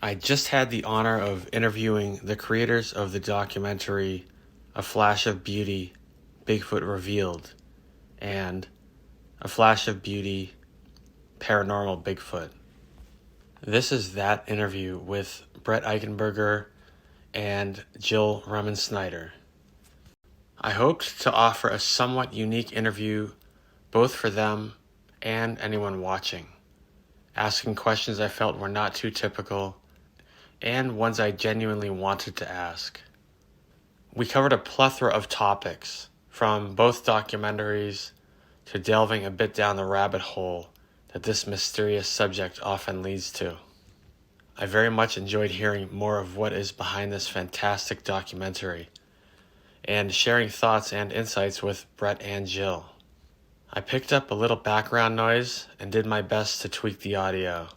I just had the honor of interviewing the creators of the documentary A Flash of Beauty, Bigfoot Revealed, and A Flash of Beauty, Paranormal Bigfoot. This is that interview with Brett Eichenberger and Jill Remensnyder. I hoped to offer a somewhat unique interview both for them and anyone watching, asking questions I felt were not too typical and ones I genuinely wanted to ask. We covered a plethora of topics, from both documentaries to delving a bit down the rabbit hole that this mysterious subject often leads to. I very much enjoyed hearing more of what is behind this fantastic documentary and sharing thoughts and insights with Brett and Jill. I picked up a little background noise and did my best to tweak the audio.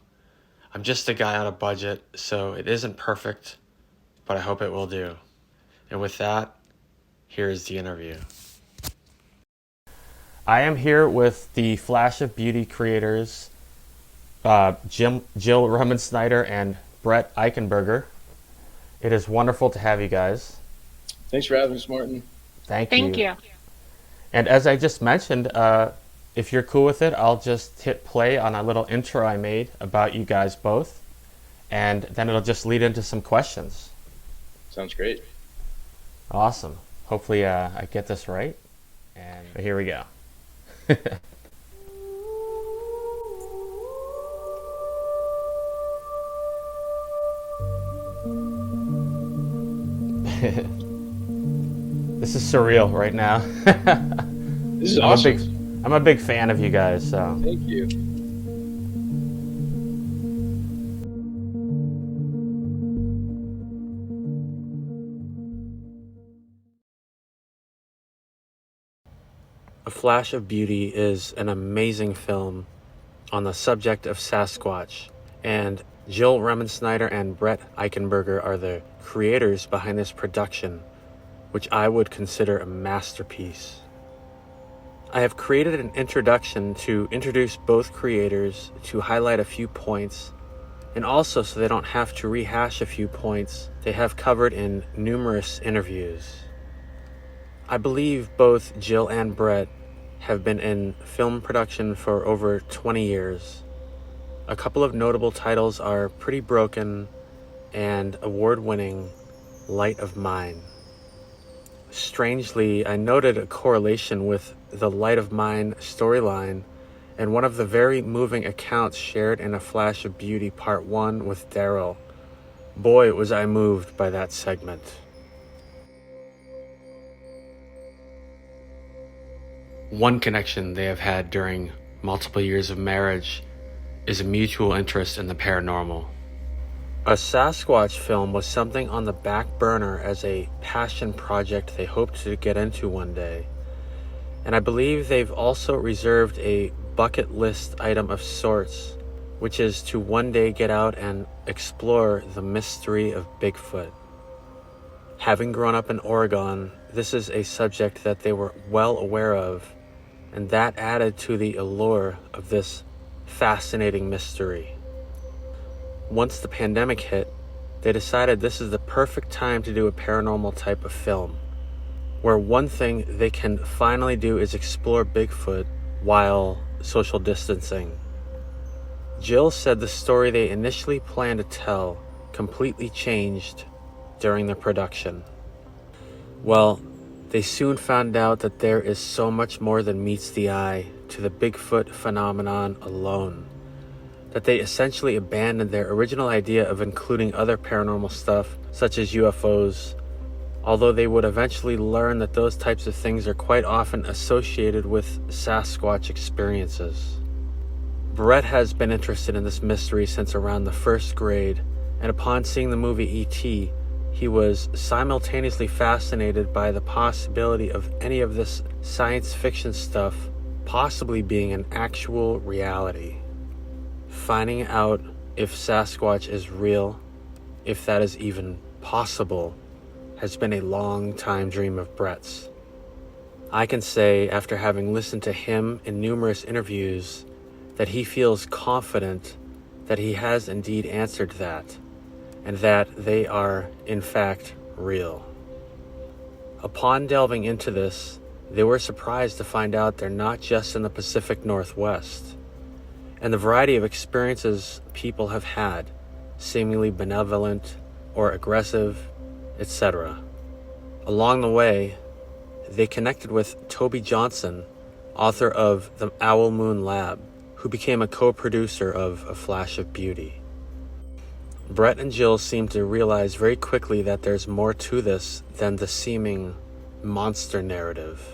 I'm just a guy on a budget, so it isn't perfect, but I hope it will do. And with that, here's the interview. I am here with the Flash of Beauty creators, Jill Remensnyder and Brett Eichenberger. It is wonderful to have you guys. Thanks for having us, Martin. Thank you. And as I just mentioned, if you're cool with it, I'll just hit play on a little intro I made about you guys both, and then it'll just lead into some questions. Sounds great. Awesome. Hopefully I get this right. And here we go. This is surreal right now. This is awesome. I'm a big fan of you guys. So. Thank you. A Flash of Beauty is an amazing film on the subject of Sasquatch, and Jill Remensnyder and Brett Eichenberger are the creators behind this production, which I would consider a masterpiece. I have created an introduction to introduce both creators, to highlight a few points, and also so they don't have to rehash a few points they have covered in numerous interviews. I believe both Jill and Brett have been in film production for over 20 years. A couple of notable titles are Pretty Broken and award-winning Light of Mine. Strangely, I noted a correlation with the Light of Mine storyline and one of the very moving accounts shared in A Flash of Beauty Part 1 with Daryl. Boy, was I moved by that segment. One connection they have had during multiple years of marriage is a mutual interest in the paranormal. A Sasquatch film was something on the back burner as a passion project they hoped to get into one day. And I believe they've also reserved a bucket list item of sorts, which is to one day get out and explore the mystery of Bigfoot. Having grown up in Oregon, this is a subject that they were well aware of, and that added to the allure of this fascinating mystery. Once the pandemic hit, they decided this is the perfect time to do a paranormal type of film, where one thing they can finally do is explore Bigfoot while social distancing. Jill said the story they initially planned to tell completely changed during the production. Well, they soon found out that there is so much more than meets the eye to the Bigfoot phenomenon alone, that they essentially abandoned their original idea of including other paranormal stuff, such as UFOs, although they would eventually learn that those types of things are quite often associated with Sasquatch experiences. Brett has been interested in this mystery since around the first grade, and upon seeing the movie E.T., he was simultaneously fascinated by the possibility of any of this science fiction stuff possibly being an actual reality. Finding out if Sasquatch is real, if that is even possible, has been a long time dream of Brett's. I can say, after having listened to him in numerous interviews, that he feels confident that he has indeed answered that, and that they are, in fact, real. Upon delving into this, they were surprised to find out they're not just in the Pacific Northwest, and the variety of experiences people have had, seemingly benevolent or aggressive, etc. Along the way, they connected with Toby Johnson, author of The Owl Moon Lab, who became a co-producer of A Flash of Beauty. Brett and Jill seem to realize very quickly that there's more to this than the seeming monster narrative.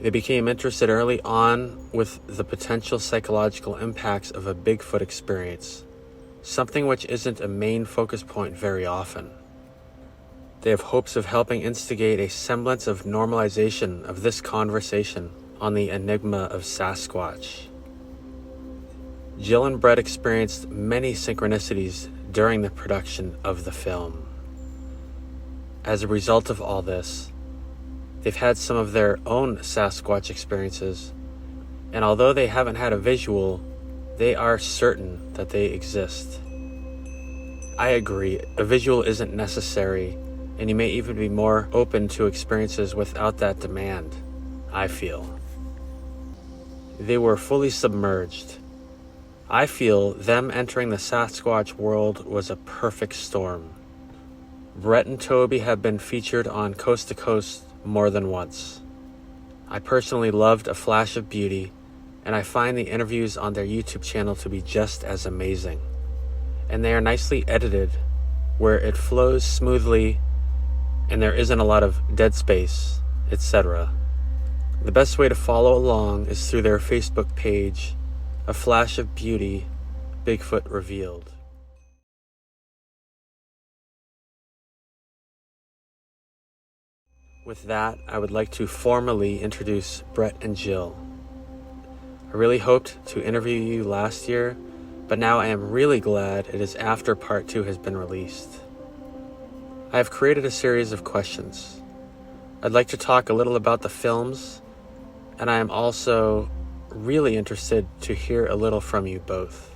They became interested early on with the potential psychological impacts of a Bigfoot experience, something which isn't a main focus point very often. They have hopes of helping instigate a semblance of normalization of this conversation on the enigma of Sasquatch. Jill and Brett experienced many synchronicities during the production of the film. As a result of all this, they've had some of their own Sasquatch experiences, and although they haven't had a visual, they are certain that they exist. I agree, a visual isn't necessary, and you may even be more open to experiences without that demand, I feel. They were fully submerged. I feel them entering the Sasquatch world was a perfect storm. Brett and Toby have been featured on Coast to Coast more than once. I personally loved A Flash of Beauty, and I find the interviews on their YouTube channel to be just as amazing. And they are nicely edited, where it flows smoothly and there isn't a lot of dead space, etc. The best way to follow along is through their Facebook page, A Flash of Beauty, Bigfoot Revealed. With that, I would like to formally introduce Brett and Jill. I really hoped to interview you last year, but now I am really glad it is after part 2 has been released. I have created a series of questions. I'd like to talk a little about the films, and I am also really interested to hear a little from you both.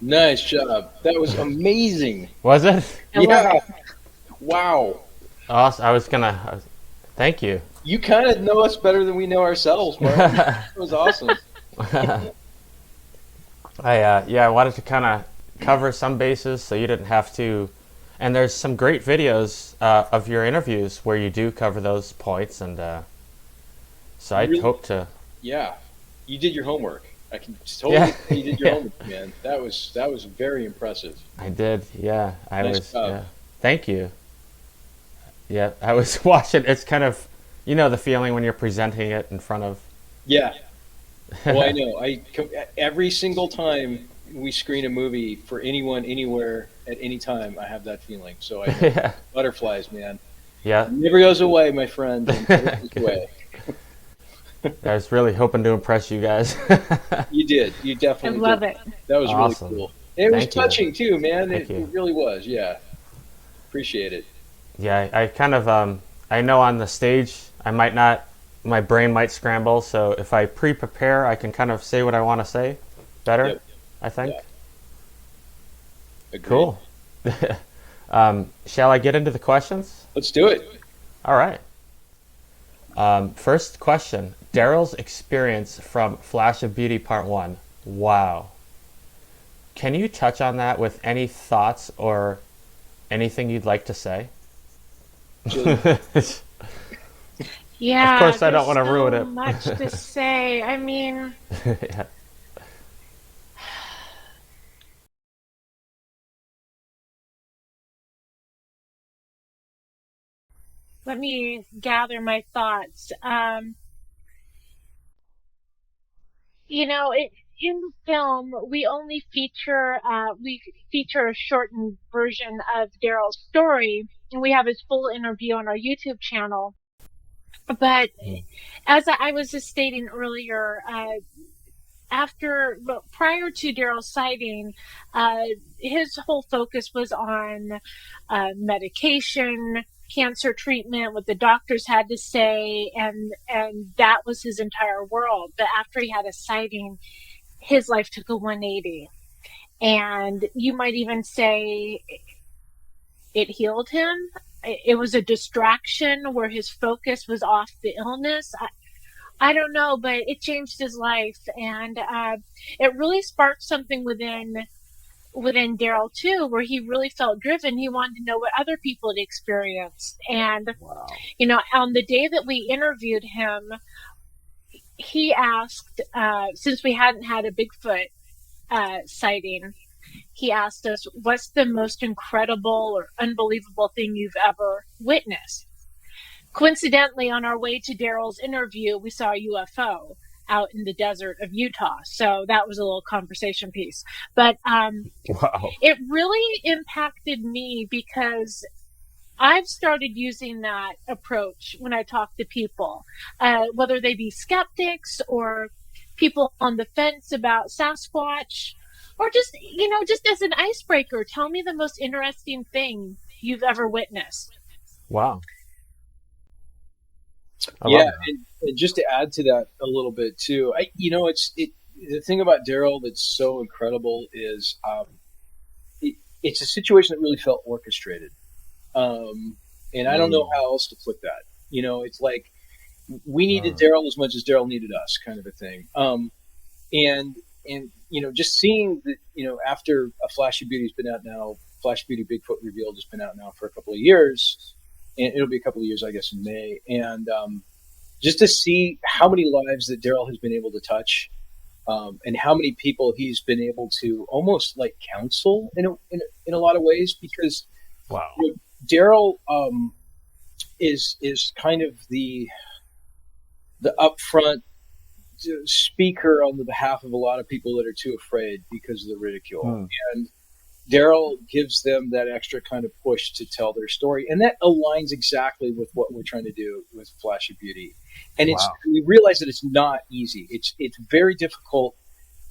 Nice job. That was amazing. Was it? Yeah. Wow. Awesome. Thank you. You kind of know us better than we know ourselves, Mark. That was awesome. I wanted to kind of cover some bases so you didn't have to. And there's some great videos of your interviews where you do cover those points, and so I hope to. Yeah, you did your homework. I can totally see you did your homework, man. That was very impressive. I did. Yeah, Nice job. Yeah. Thank you. Yeah, I was watching. It's kind of, the feeling when you're presenting it in front of. Yeah. Well, I know. Every single time we screen a movie for anyone, anywhere, at any time, I have that feeling. So butterflies, man. Yeah. It never goes away, my friend. It never goes away. I was really hoping to impress you guys. You did. You definitely did. I love it. That was Awesome. really cool. It was Thank you. touching too, man. Thank It you. really was. Yeah. Appreciate it. Yeah, I kind of, I know on the stage, my brain might scramble, so if I pre-prepare, I can kind of say what I want to say better, Yep. I think. Yeah. Agreed. Cool. Shall I get into the questions? Let's do it. All right. First question, Daryl's experience from Flash of Beauty Part 1. Wow. Can you touch on that with any thoughts or anything you'd like to say? Yeah. Of course, I don't there's want to ruin so it. much to say. I mean, Yeah. let me gather my thoughts. In the film, we feature a shortened version of Daryl's story, and we have his full interview on our YouTube channel. But as I was just stating earlier, prior to Daryl's sighting, his whole focus was on medication, cancer treatment, what the doctors had to say, and that was his entire world. But after he had a sighting, his life took a 180. And you might even say it healed him. It was a distraction where his focus was off the illness. I don't know, but it changed his life, and it really sparked something within Daryl too, where he really felt driven. He wanted to know what other people had experienced, and Wow. on the day that we interviewed him, he asked, since we hadn't had a Bigfoot sighting, he asked us, "What's the most incredible or unbelievable thing you've ever witnessed?" Coincidentally, on our way to Daryl's interview, we saw a UFO out in the desert of Utah. So that was a little conversation piece. But Wow. it really impacted me because I've started using that approach when I talk to people, whether they be skeptics or people on the fence about Sasquatch, or just as an icebreaker. Tell me the most interesting thing you've ever witnessed. Wow. I love Yeah, that. and just to add to that a little bit too, the thing about Daryl that's so incredible is it's a situation that really felt orchestrated, and I don't know how else to put that. It's like we needed Daryl as much as Daryl needed us, kind of a thing. And just seeing that, after a Flashy Beauty's been out now, Flashy Beauty Bigfoot Revealed has been out now for a couple of years, and it'll be a couple of years, I guess, in May. And just to see how many lives that Daryl has been able to touch, and how many people he's been able to almost like counsel in a lot of ways, because Wow. Daryl is kind of the upfront speaker on the behalf of a lot of people that are too afraid because of the ridicule. And Daryl gives them that extra kind of push to tell their story, and that aligns exactly with what we're trying to do with Flashy Beauty. And we realize that it's not easy. It's very difficult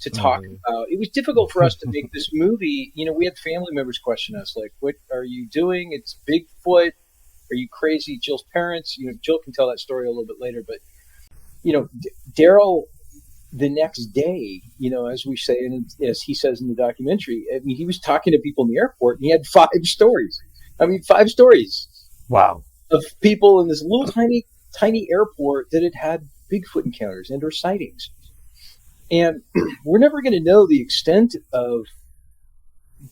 to talk about. It was difficult for us to make this movie. We had family members question us, like, "What are you doing? It's Bigfoot. Are you crazy?" Jill's parents. Jill can tell that story a little bit later, but Daryl, the next day, as we say, and as he says in the documentary, I mean, he was talking to people in the airport, and he had 5 stories. 5 stories. Wow. Of people in this little tiny airport that had Bigfoot encounters and or sightings. And we're never going to know the extent of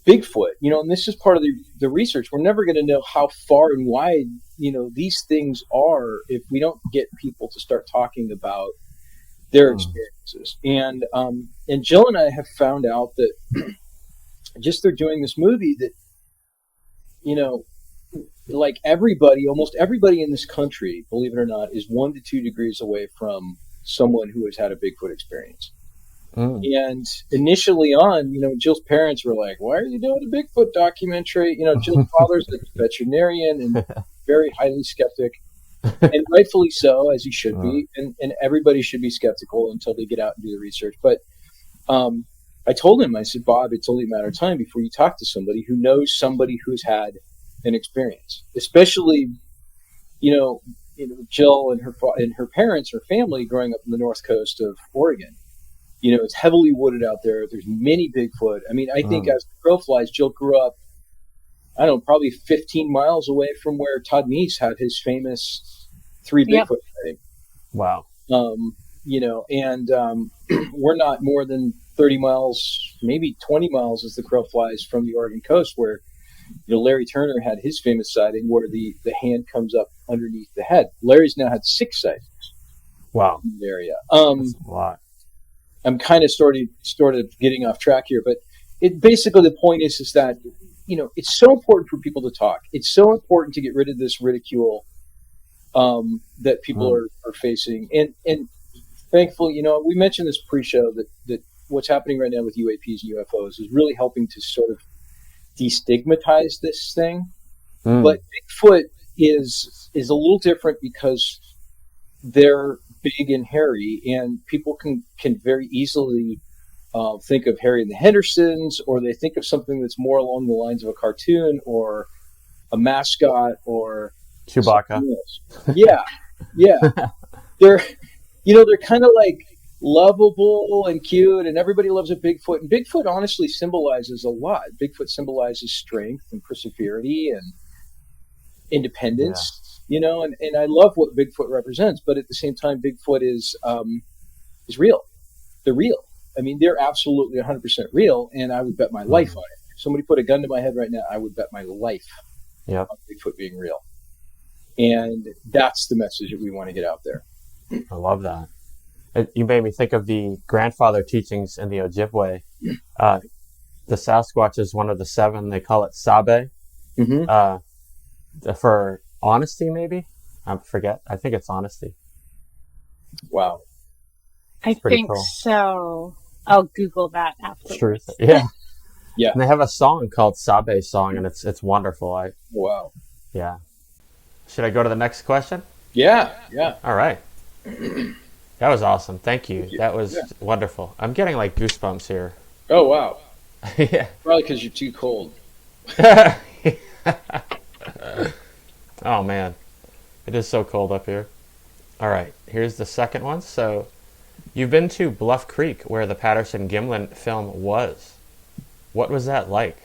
Bigfoot, and this is part of the research. We're never going to know how far and wide, these things are if we don't get people to start talking about their experiences. And Jill and I have found out that just through doing this movie that, like almost everybody in this country, believe it or not, is 1 to 2 degrees away from someone who has had a Bigfoot experience. And initially on, Jill's parents were like, "Why are you doing a Bigfoot documentary?" Jill's father's a veterinarian and very highly skeptic, and rightfully so, as he should be. And everybody should be skeptical until they get out and do the research. But I told him, I said, "Bob, it's only a matter of time before you talk to somebody who knows somebody who's had an experience, especially, Jill and her parents, her family growing up in the north coast of Oregon. It's heavily wooded out there. There's many Bigfoot. I mean, I think as the crow flies, Jill grew up, I don't know, probably 15 miles away from where Todd Meese had his famous 3 Bigfoot sighting. Wow. We're not more than 30 miles, maybe 20 miles as the crow flies from the Oregon coast, where, Larry Turner had his famous sighting where the hand comes up underneath the head. Larry's now had 6 sightings. Wow. In the area. That's a lot. I'm kind of started getting off track here, but basically the point is that, it's so important for people to talk. It's so important to get rid of this ridicule that people are facing. And thankfully, we mentioned this pre-show that what's happening right now with UAPs and UFOs is really helping to sort of destigmatize this thing. But Bigfoot is a little different because they're big and hairy, and people can very easily think of Harry and the Hendersons, or they think of something that's more along the lines of a cartoon or a mascot or Chewbacca. Yeah. They're kind of like lovable and cute, and everybody loves a Bigfoot. And Bigfoot honestly symbolizes a lot. Bigfoot symbolizes strength and perseverity and independence, and I love what Bigfoot represents. But at the same time, Bigfoot is real. They're real. I mean, they're absolutely 100% real, and I would bet my life on it. If somebody put a gun to my head right now, I would bet my life on Bigfoot being real. And that's the message that we want to get out there. I love that. You made me think of the grandfather teachings in the Ojibwe. The Sasquatch is one of the 7. They call it Sabe. For honesty, maybe? I forget. I think it's honesty. Wow. I think cool. So. I'll Google that afterwards. Truth. Yeah. Yeah. And they have a song called Sabe Song, and it's wonderful. Wow. Yeah. Should I go to the next question? Yeah. All right. That was awesome. Thank you. That was wonderful. I'm getting like goosebumps here. Oh, wow. Yeah. Probably because you're too cold. Oh, man. It is so cold up here. All right. Here's the second one. So, you've been to Bluff Creek, where the Patterson-Gimlin film was. What was that like?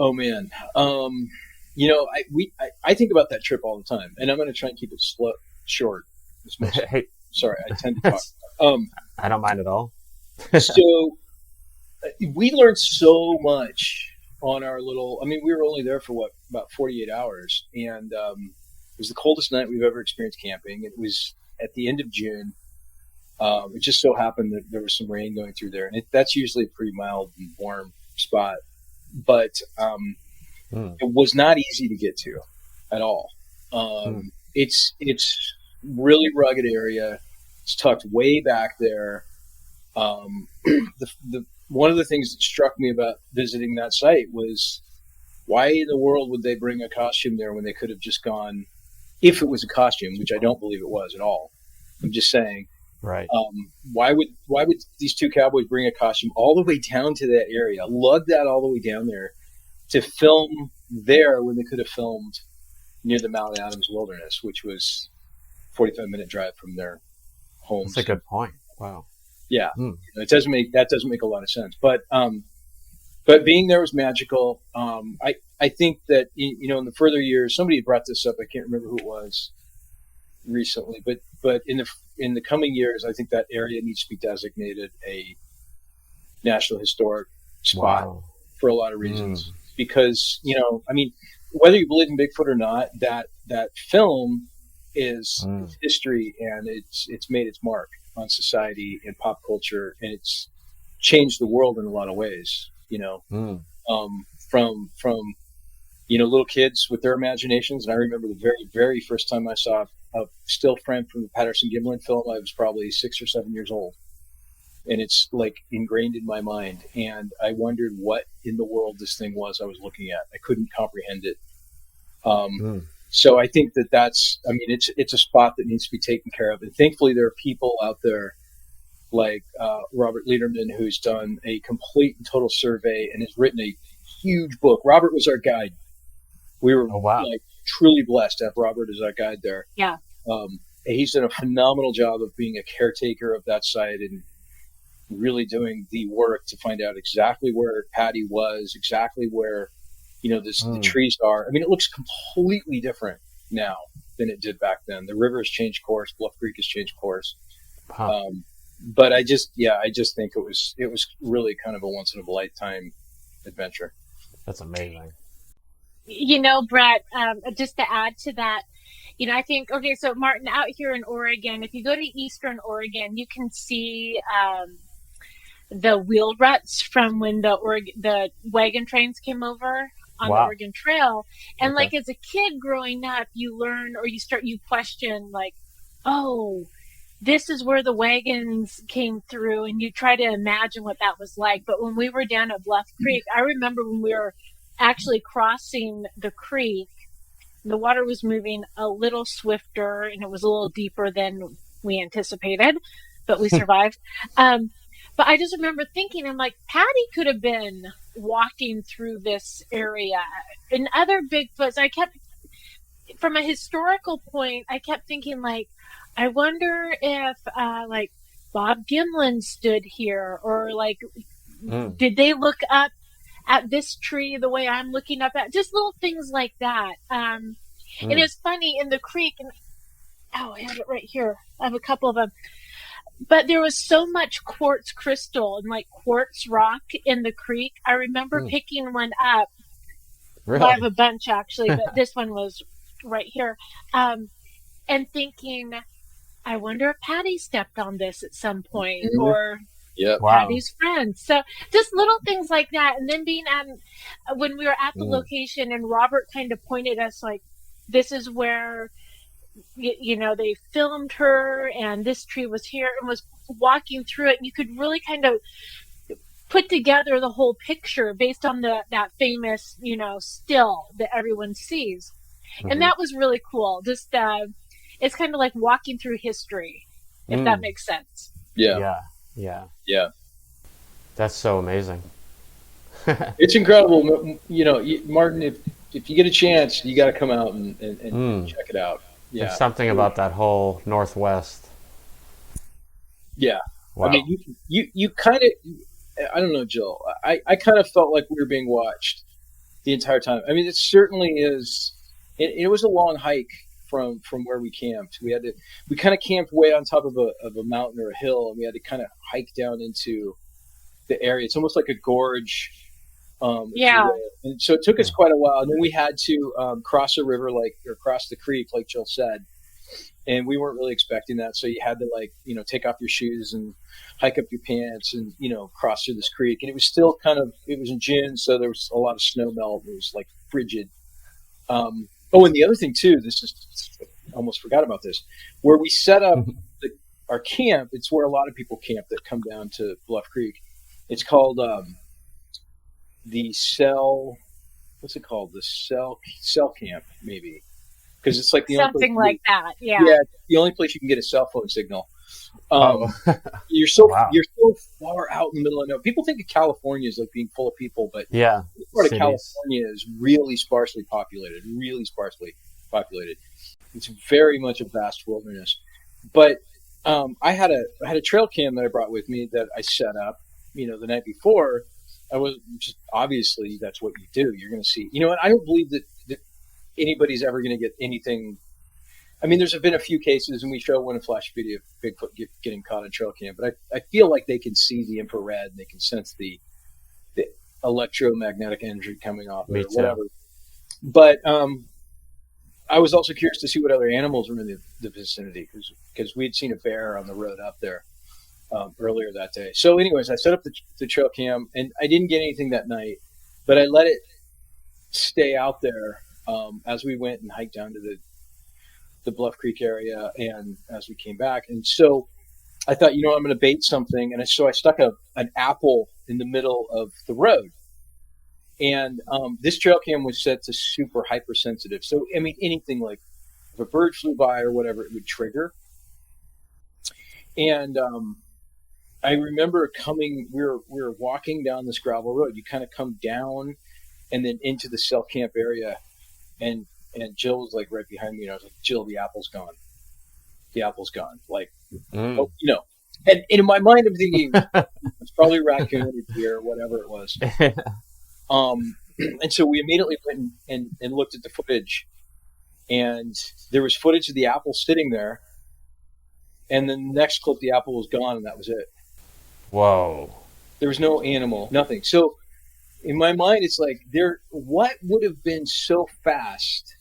Oh man, I think about that trip all the time, and I'm going to try and keep it short. Hey, sorry, I tend to talk. I don't mind at all. So we learned so much on our little. I mean, we were only there for about 48 hours, and it was the coldest night we've ever experienced camping. It was at the end of June. It just so happened that there was some rain going through there, and that's usually a pretty mild and warm spot. But it was not easy to get to at all. It's really rugged area. It's tucked way back there. One of the things that struck me about visiting that site was, why in the world would they bring a costume there when they could have just gone, if it was a costume, which I don't believe it was at all. I'm just saying. Right. Why would these 2 cowboys bring a costume all the way down to that area, lug that all the way down there to film there when they could have filmed near the Mount Adams Wilderness, which was 45-minute drive from their homes. That's a good point. Wow. Yeah. That doesn't make a lot of sense. But being there was magical. I think that in the further years, somebody brought this up. I can't remember who it was recently, but in the coming years, I think that area needs to be designated a National Historic spot for a lot of reasons. Because I mean, whether you believe in Bigfoot or not, that film is history, and it's made its mark on society and pop culture, and it's changed the world in a lot of ways. From little kids with their imaginations, and I remember the very, very first time I saw a still frame from the Patterson-Gimlin film, I was probably 6 or 7 years old, and it's like ingrained in my mind. And I wondered what in the world this thing was I was looking at. I couldn't comprehend it. So I think it's a spot that needs to be taken care of. And thankfully, there are people out there like Robert Lederman, who's done a complete and total survey and has written a huge book. Robert was our guide. We were truly blessed to have Robert as our guide there. Yeah. He's done a phenomenal job of being a caretaker of that site and really doing the work to find out exactly where Patty was, exactly where, the trees are. I mean, it looks completely different now than it did back then. The river has changed course. Bluff Creek has changed course. But I just think it was really kind of a once in a lifetime adventure. That's amazing. Brett, just to add to that, I think, okay, so Martin, out here in Oregon, if you go to Eastern Oregon, you can see the wheel ruts from when the wagon trains came over on the Oregon Trail. And like as a kid growing up, you learn, or you question like, oh, this is where the wagons came through, and you try to imagine what that was like. But when we were down at Bluff Creek, I remember when we were actually crossing the creek, the water was moving a little swifter and it was a little deeper than we anticipated, but we survived. But I just remember thinking, I'm like, Patty could have been walking through this area. And other Bigfoots, I kept, from a historical point, I kept thinking, like, I wonder if, like, Bob Gimlin stood here, or, like, did they look up at this tree the way I'm looking up at, just little things like that. And it's funny in the creek, and I have it right here. I have a couple of them. But there was so much quartz crystal and like quartz rock in the creek. I remember picking one up. Really? Well, I have a bunch actually, but this one was right here. And thinking, I wonder if Patty stepped on this at some point, or Patty's friend. So just little things like that. And then being at, when we were at the location, and Robert kind of pointed us like, this is where, you know, they filmed her, and this tree was here, and was walking through it. And you could really kind of put together the whole picture based on that famous, you know, still that everyone sees. And that was really cool. Just, it's kind of like walking through history, if that makes sense. Yeah. That's so amazing. It's incredible. You know, Martin, if you get a chance, you got to come out and check it out. Yeah. There's something about that whole Northwest. Yeah. Wow. I mean, you kind of, I don't know, Jill. I kind of felt like we were being watched the entire time. I mean, it certainly is. It was a long hike from where we camped. We kind of camped way on top of a mountain or a hill, and we had to kind of hike down into the area. It's almost like a gorge. And so it took us quite a while, and then we had to cross a river, or cross the creek, like Jill said, and we weren't really expecting that. So you had to, like, you know, take off your shoes and hike up your pants and, you know, cross through this creek. And it was still it was in June, so there was a lot of snow melt. It was like frigid. And the other thing too, I almost forgot about this, where we set up our camp. It's where a lot of people camp that come down to Bluff Creek. It's called the cell. What's it called? The cell camp, maybe, because it's like the something only like that. Yeah, the only place you can get a cell phone signal. You're so far out in the middle of nowhere. People think of California as like being full of people, but yeah, part of California is really sparsely populated. It's very much a vast wilderness. But I had a trail cam that I brought with me that I set up, you know, the night before. I was just, obviously that's what you do. You're going to see, you know, and I don't believe that anybody's ever going to get anything. I mean, there's been a few cases, and we show one in flash video of Bigfoot getting caught on trail cam, but I feel like they can see the infrared, and they can sense the electromagnetic energy coming off it or whatever. But I was also curious to see what other animals were in the vicinity, because we had seen a bear on the road up there earlier that day. So anyways, I set up the trail cam, and I didn't get anything that night, but I let it stay out there as we went and hiked down to the Bluff Creek area, and as we came back. And so I thought, you know, I'm going to bait something, and so I stuck an apple in the middle of the road. And this trail cam was set to super hypersensitive. So, I mean, anything like if a bird flew by or whatever, it would trigger. And I remember we were walking down this gravel road. You kind of come down and then into the cell camp area, and Jill was like right behind me, and I was like, Jill, the apple's gone. The apple's gone. Like, oh, you know. And in my mind, I'm thinking it's probably a raccoon or deer or whatever it was. And so we immediately went and looked at the footage, and there was footage of the apple sitting there. And then the next clip, the apple was gone, and that was it. Whoa. There was no animal, nothing. So in my mind, it's like, what would have been so fast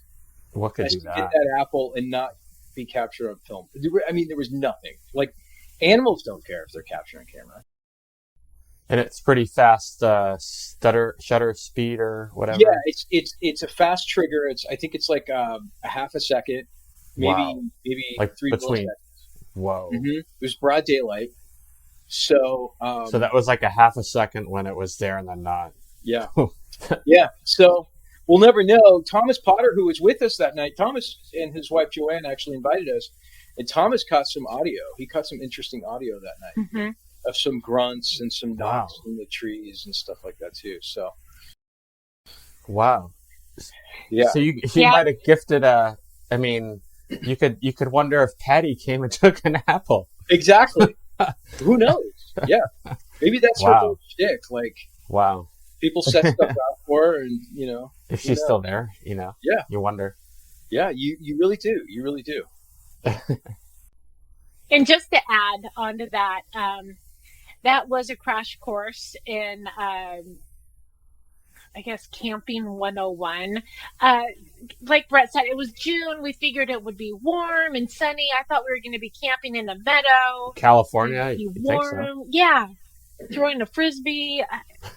what could as do to that? get that apple and not be captured on film? I mean, there was nothing. Like, animals don't care if they're captured on camera. And it's pretty fast shutter speed or whatever. Yeah, it's a fast trigger. I think it's like a half a second, maybe like 3 between. milliseconds. Whoa. Mm-hmm. It was broad daylight. So that was like a half a second when it was there and then not. Yeah. Yeah. So we'll never know. Thomas Potter, who was with us that night, Thomas and his wife Joanne actually invited us, and Thomas caught some audio. He caught some interesting audio that night of some grunts and some knocks in the trees and stuff like that. that too. So Wow. yeah, So you Yeah. might have gifted a. I mean, you could wonder if Patty came and took an apple. exactly. Who knows? Yeah, maybe that's her Wow. whole shtick. Like Wow. people set stuff out for her, and you know, If who she's knows? still there, you know. Yeah. You wonder. Yeah, you really do. You really do. And just to add on to that, that was a crash course in, I guess, Camping 101. Like Brett said, it was June. We figured it would be warm and sunny. I thought we were going to be camping in a meadow. California, It'd be you think so? warm. Yeah. Throwing a frisbee.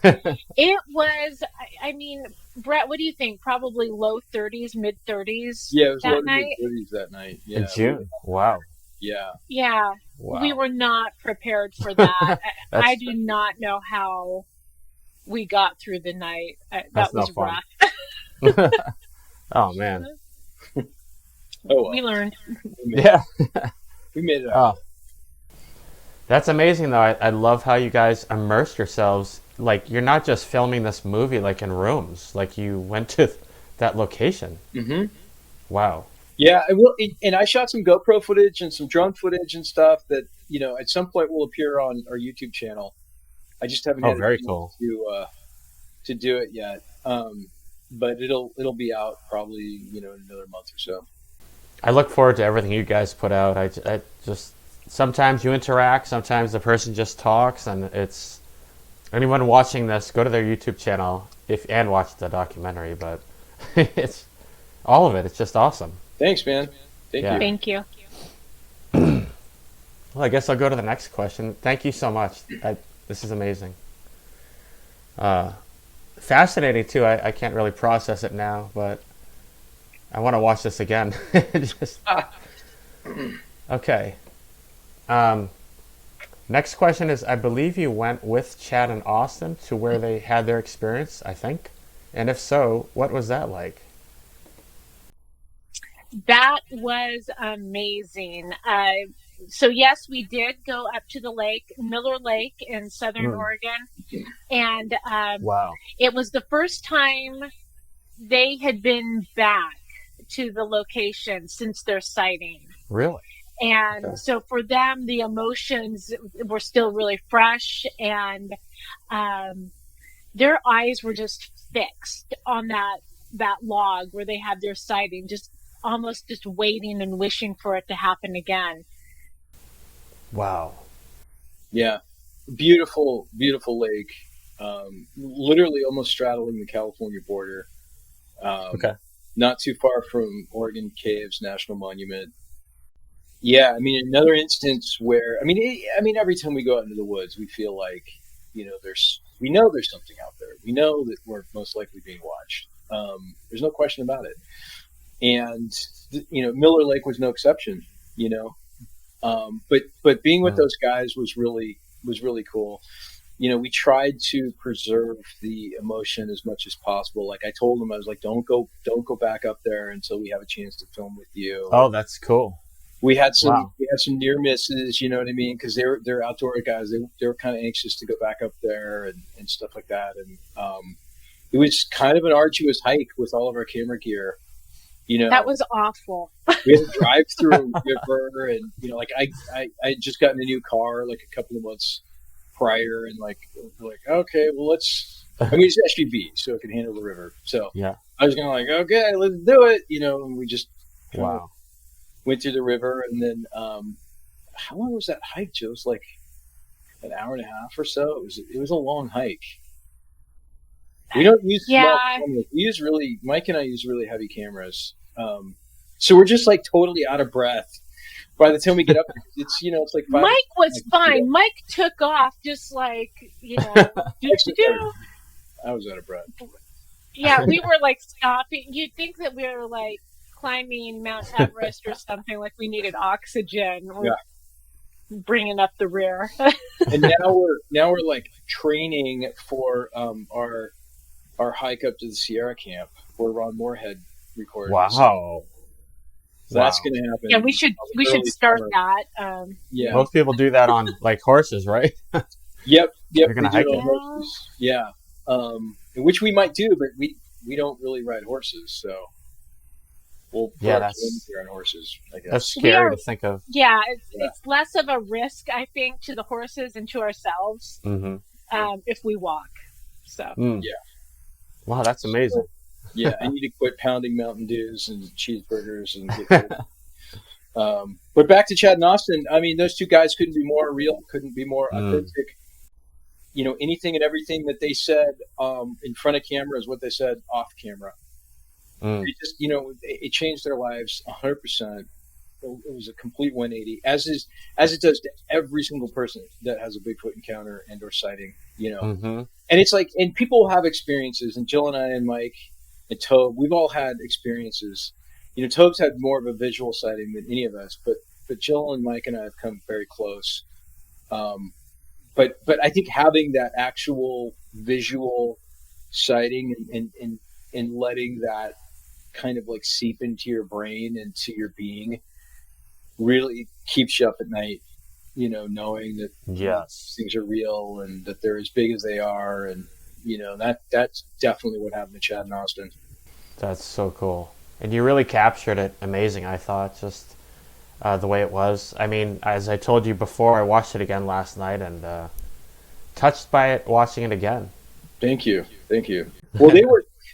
It was, I mean, Brett, what do you think? Probably low 30s, mid 30s Yeah, it was that low to night? mid-30s that night. Yeah. In June. Wow. Yeah. Yeah. Wow. We were not prepared for that. That's- I do not know how we got through the night. That That's no was fun. rough. Oh man. Oh, well. We learned. Yeah. We made it out. Oh. That's amazing, though. I love how you guys immersed yourselves. Like, you're not just filming this movie, like, in rooms. Like, you went to that location. Mm-hmm. Wow. Yeah, and I shot some GoPro footage and some drone footage and stuff that, you know, at some point will appear on our YouTube channel. I just haven't had very a chance cool. to do it yet. But it'll be out probably, you know, in another month or so. I look forward to everything you guys put out. I just... Sometimes you interact, sometimes the person just talks, and it's... Anyone watching this, go to their YouTube channel and watch the documentary, but it's... All of it, it's just awesome. Thanks, man. Thank Yeah. you. Thank you. Well, I guess I'll go to the next question. Thank you so much. This is amazing. Fascinating, too. I can't really process it now, but I want to watch this again. Okay. Next question is, I believe you went with Chad and Austin to where they had their experience, I think. And if so, what was that like? That was amazing. So yes, we did go up to the lake, Miller Lake in Southern Oregon. And Wow. it was the first time they had been back to the location since their sighting. Really? And Okay. so for them, the emotions were still really fresh, and their eyes were just fixed on that log where they had their sighting, just almost just waiting and wishing for it to happen again. Wow. Yeah. Beautiful, beautiful lake. Literally almost straddling the California border. Okay. Not too far from Oregon Caves National Monument. Yeah, I mean, another instance where, I mean, every time we go out into the woods, we feel like, you know, we know there's something out there. We know that we're most likely being watched. There's no question about it. And, you know, Miller Lake was no exception, you know. But being with those guys was really cool. You know, we tried to preserve the emotion as much as possible. Like I told them, I was like, don't go back up there until we have a chance to film with you. Oh, that's cool. We had some Wow. near misses, you know what I mean? Because they're outdoor guys. They were kind of anxious to go back up there and stuff like that. And it was kind of an arduous hike with all of our camera gear. You know, That was awful. we had to drive through a river, and you know, like I had just gotten a new car like a couple of months prior, and like okay, well let's. I mean, it's an SUV, so it can handle the river. So Yeah. I was gonna like, okay, let's do it, you know. And we just kind of Wow. went through the river, and then how long was that hike, Joe? It was like an hour and a half or so. It was a long hike. We don't use small cameras. We use Mike and I use really heavy cameras. So we're just like totally out of breath. By the time we get up, it's it's like Mike was fine. Mike took off just like, I was out of breath. Yeah, we were like stopping. You'd think that we were like climbing Mount Everest or something, like we needed oxygen. We're bringing up the rear. And now we're like training for our hike up to the Sierra Camp where Ron Moorhead recorded. Wow. So that's going to happen. Yeah, we should start that. Yeah. Most people do that on like horses, right? Yep. You're gonna hike we do it. on horses. Yeah. which we might do, but we don't really ride horses, so we'll put our kids on horses, I guess. That's scary to think of. Yeah, it's less of a risk, I think, to the horses and to ourselves if we walk. So yeah. Wow, that's amazing. Yeah, I need to quit pounding Mountain Dews and cheeseburgers and get but back to Chad and Austin. I mean, those two guys couldn't be more real, couldn't be more authentic. You know, anything and everything that they said in front of camera is what they said off camera. It just, you know, it changed their lives 100%. It was a complete 180, as it does to every single person that has a Bigfoot encounter and or sighting. You know, and it's like, and people have experiences, and Jill and I and Mike and Tobe, we've all had experiences. You know, Tobe's had more of a visual sighting than any of us, but Jill and Mike and I have come very close. But I think having that actual visual sighting and letting that kind of like seep into your brain and to your being really keeps you up at night, you know, knowing that things are real and that they're as big as they are. And, you know, that's definitely what happened to Chad and Austin. That's so cool. And you really captured it amazing, I thought, just the way it was. I mean, as I told you before, I watched it again last night and touched by it watching it again. Thank you. Well,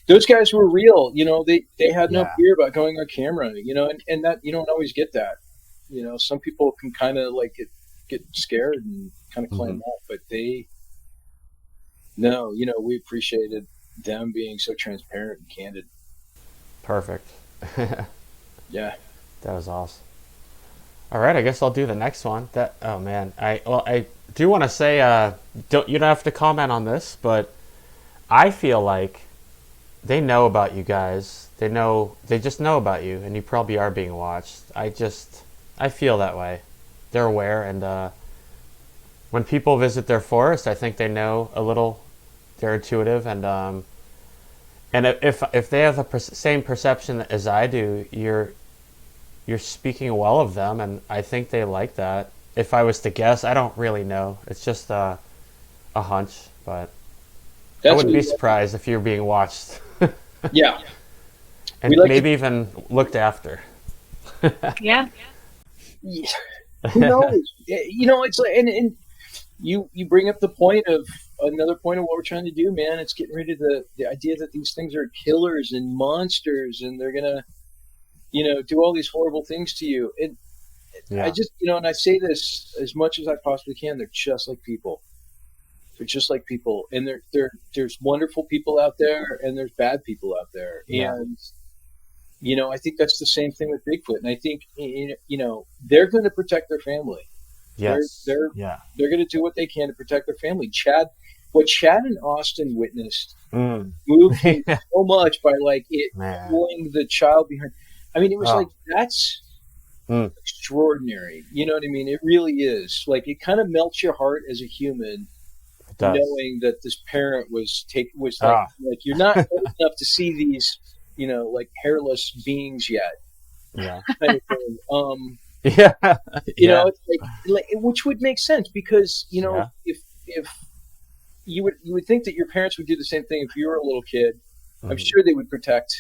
those guys were real. You know, they had no fear about going on camera, you know, and that you don't always get that. You know, some people can kind of like get scared and kind of clam up, but you know, we appreciated them being so transparent and candid. Perfect. Yeah. That was awesome. All right, I guess I'll do the next one. Oh man, I do want to say, you don't have to comment on this, but I feel like they know about you guys. They just know about you, and you probably are being watched. I feel that way. They're aware, and when people visit their forest, I think they know a little. They're intuitive, and if they have the same perception as I do, you're speaking well of them, and I think they like that. If I was to guess, I don't really know. It's just a hunch, but I wouldn't be surprised if you're being watched. Yeah. And maybe even looked after. Yeah. Who knows? You know, it's like, and you bring up the point of another point of what we're trying to do, man. It's getting rid of the idea that these things are killers and monsters, and they're gonna, you know, do all these horrible things to you. And I just, you know, and I say this as much as I possibly can. They're just like people. They're just like people, and there's wonderful people out there, and there's bad people out there, and you know, I think that's the same thing with Bigfoot. And I think, you know, they're going to protect their family. Yes, they're going to do what they can to protect their family. What Chad and Austin witnessed moved me so much by like it pulling the child behind. I mean, it was like that's extraordinary. You know what I mean? It really is. Like it kind of melts your heart as a human. Knowing that this parent was like you're not old enough to see these, you know, like hairless beings yet. Yeah. Kind of thing. You know, it's like which would make sense because, you know, if you would think that your parents would do the same thing if you were a little kid. I'm sure they would protect,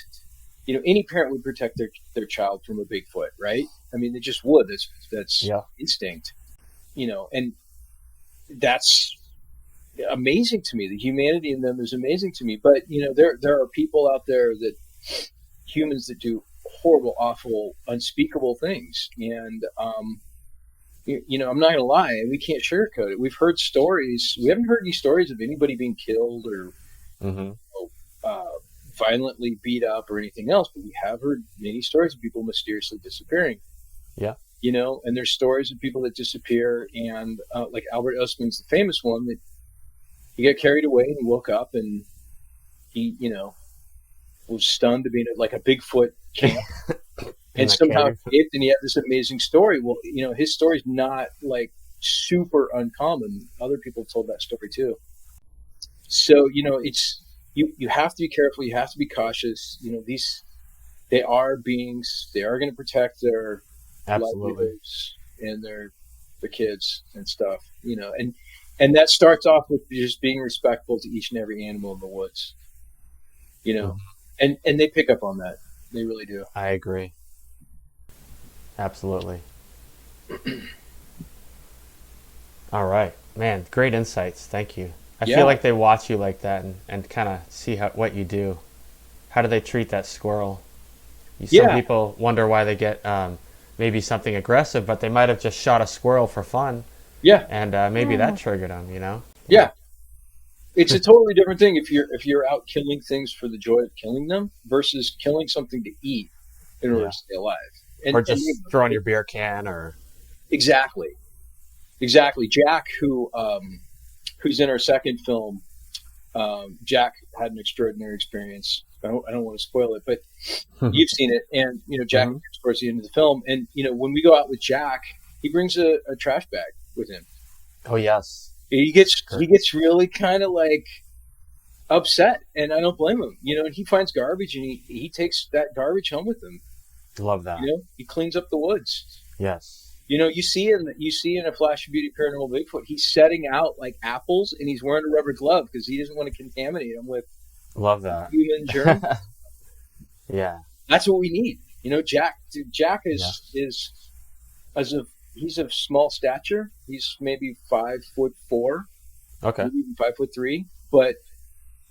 you know, any parent would protect their child from a Bigfoot, right? I mean, they just would. That's instinct, you know, and that's amazing to me. The humanity in them is amazing to me. But you know, there are people out there humans that do horrible, awful, unspeakable things. And you know, I'm not gonna lie, we can't sugarcoat it. We've heard stories. We haven't heard any stories of anybody being killed or violently beat up or anything else, but we have heard many stories of people mysteriously disappearing. Yeah. You know, and there's stories of people that disappear, and like Albert Ostman's the famous one that he got carried away and he woke up and he, you know, was stunned to be in like a Bigfoot camp and somehow escaped, and he had this amazing story. Well, you know, his story's not like super uncommon. Other people have told that story too. So, you know, it's, you have to be careful. You have to be cautious. You know, they are beings. They are going to protect their livelihoods and their kids and stuff, you know, and And that starts off with just being respectful to each and every animal in the woods, you know, and they pick up on that. They really do. I agree. Absolutely. All right, man. Great insights. Thank you. I Yeah. feel like they watch you like that and kind of see what you do. How do they treat that squirrel? Some Yeah. people wonder why they get maybe something aggressive, but they might have just shot a squirrel for fun, Yeah. and maybe that triggered them. You know? Yeah. It's a totally different thing if you're out killing things for the joy of killing them versus killing something to eat in order Yeah. to stay alive. Or just throwing your beer can, or Exactly. Jack, who's in our second film, Jack had an extraordinary experience. I don't want to spoil it, but you've seen it, and Jack towards the end of the film, and when we go out with Jack, he brings a trash bag with him. oh yes, He gets really kind of like upset, and I don't blame him. And he finds garbage, and he takes that garbage home with him. love that. He cleans up the woods. Yes. You see in a Flash of Beauty Paranormal Bigfoot, he's setting out like apples, and he's wearing a rubber glove because he doesn't want to contaminate them with Love that. human germs. Yeah. That's what we need. Jack is he's of small stature. He's maybe 5'4", Okay. maybe even 5'3", but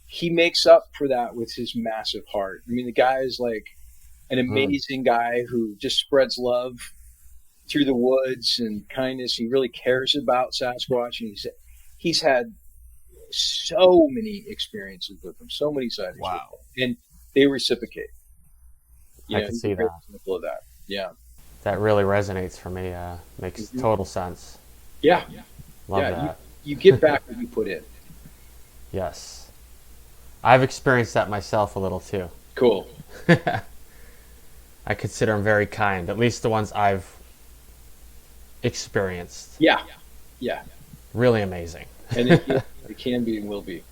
he makes up for that with his massive heart. I mean, the guy is like an amazing guy who just spreads love through the woods and kindness. He really cares about Sasquatch, and he's had so many experiences with them, so many sightings. Wow. With them, and they reciprocate. I can see that. Example of that. Yeah. That really resonates for me. Makes total sense. Yeah. Love yeah. that. You get back what you put in. Yes. I've experienced that myself a little too. Cool. I consider them very kind, at least the ones I've experienced. Yeah. Yeah. Really amazing. And it can be and will be.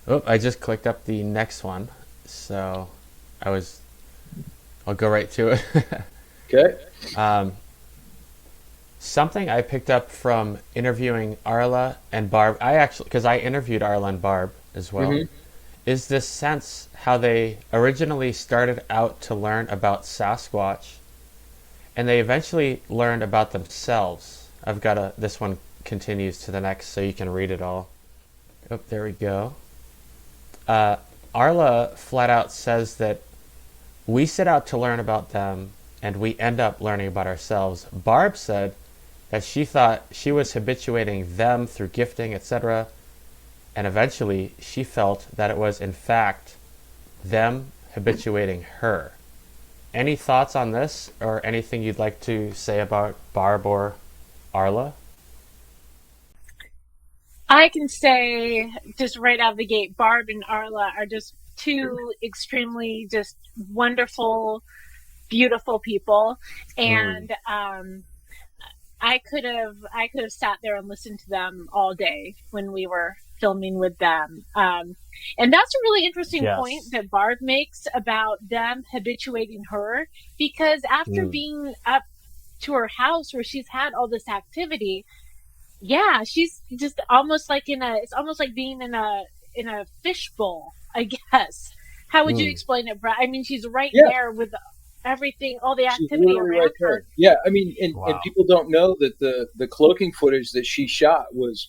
Oh, I just clicked up the next one, so I'll go right to it. Okay. Something I picked up from interviewing Arla and Barb, because I interviewed Arla and Barb as well, is this sense how they originally started out to learn about Sasquatch, and they eventually learned about themselves. This one continues to the next, so you can read it all. Oh, there we go. Arla flat out says that we set out to learn about them, and we end up learning about ourselves. Barb said that she thought she was habituating them through gifting, etc., and eventually she felt that it was, in fact, them habituating her. Any thoughts on this, or anything you'd like to say about Barb or Arla? I can say, just right out of the gate, Barb and Arla are just two extremely just wonderful, beautiful people, and I could have sat there and listened to them all day when we were filming with them. And that's a really interesting point that Barb makes about them habituating her, because after being up to her house where she's had all this activity, she's just almost like it's almost like being in a fishbowl, I guess. How would you explain it, Brad? I mean, she's right there with everything, all the activity around her. Yeah, I mean, and people don't know that the cloaking footage that she shot was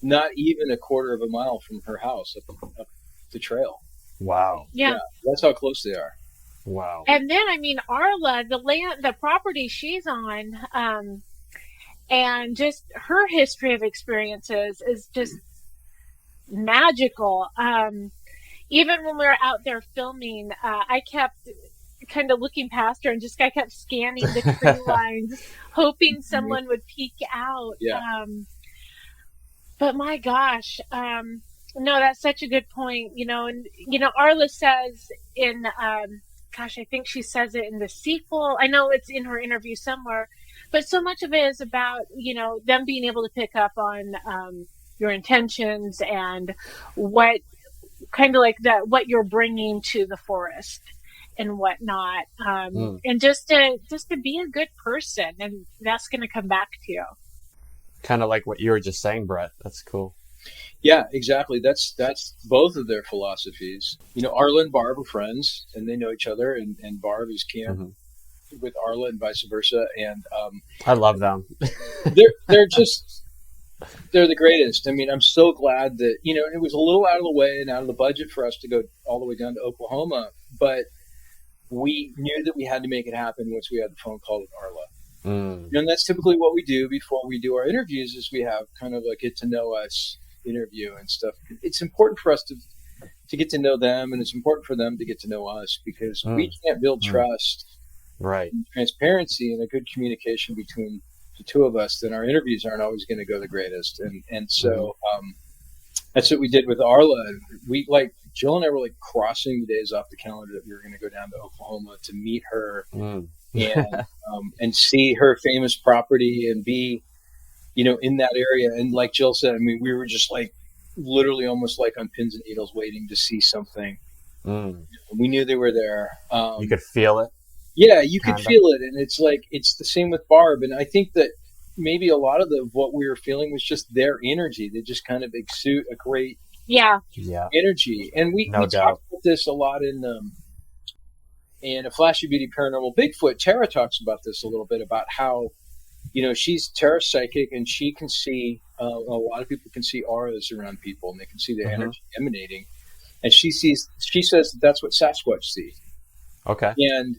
not even a quarter of a mile from her house up the trail. Wow. Yeah, that's how close they are. Wow. And then, I mean, Arla, the property she's on, and just her history of experiences is just magical. Even when we were out there filming, I kept kind of looking past her and I kept scanning the tree lines, hoping someone would peek out. Yeah. But my gosh, no, that's such a good point. And Arla says in, I think she says it in the sequel. I know it's in her interview somewhere, but so much of it is about, them being able to pick up on your intentions and what kind of like that, what you're bringing to the forest and whatnot. And just to be a good person, and that's going to come back to you. Kind of like what you were just saying, Brett. That's cool. Yeah, exactly. That's both of their philosophies. Arla and Barb are friends, and they know each other, and Barb is camped with Arla, and vice versa. And I love them. they're the greatest. I mean, I'm so glad that it was a little out of the way and out of the budget for us to go all the way down to Oklahoma, but we knew that we had to make it happen once we had the phone call with Arla. And that's typically what we do before we do our interviews, is we have kind of a get to know us interview and stuff. It's important for us to get to know them, and it's important for them to get to know us, because we can't build trust, right, and transparency, and a good communication between the two of us, then our interviews aren't always going to go the greatest. And so that's what we did with Arla. We Jill and I were crossing the days off the calendar that we were going to go down to Oklahoma to meet her and see her famous property and be in that area. And like Jill said, I mean, we were just literally almost on pins and needles waiting to see something. We knew they were there. You could feel it. Yeah, you could feel it. And it's the same with Barb. And I think that maybe a lot of what we were feeling was just their energy. They just kind of exude a great energy. And we talked about this a lot in A Flash of Beauty Paranormal Bigfoot. Tara talks about this a little bit, about how she's Tara's psychic, and she can see a lot of people can see auras around people, and they can see the energy emanating. And she says that that's what Sasquatch see. Okay. And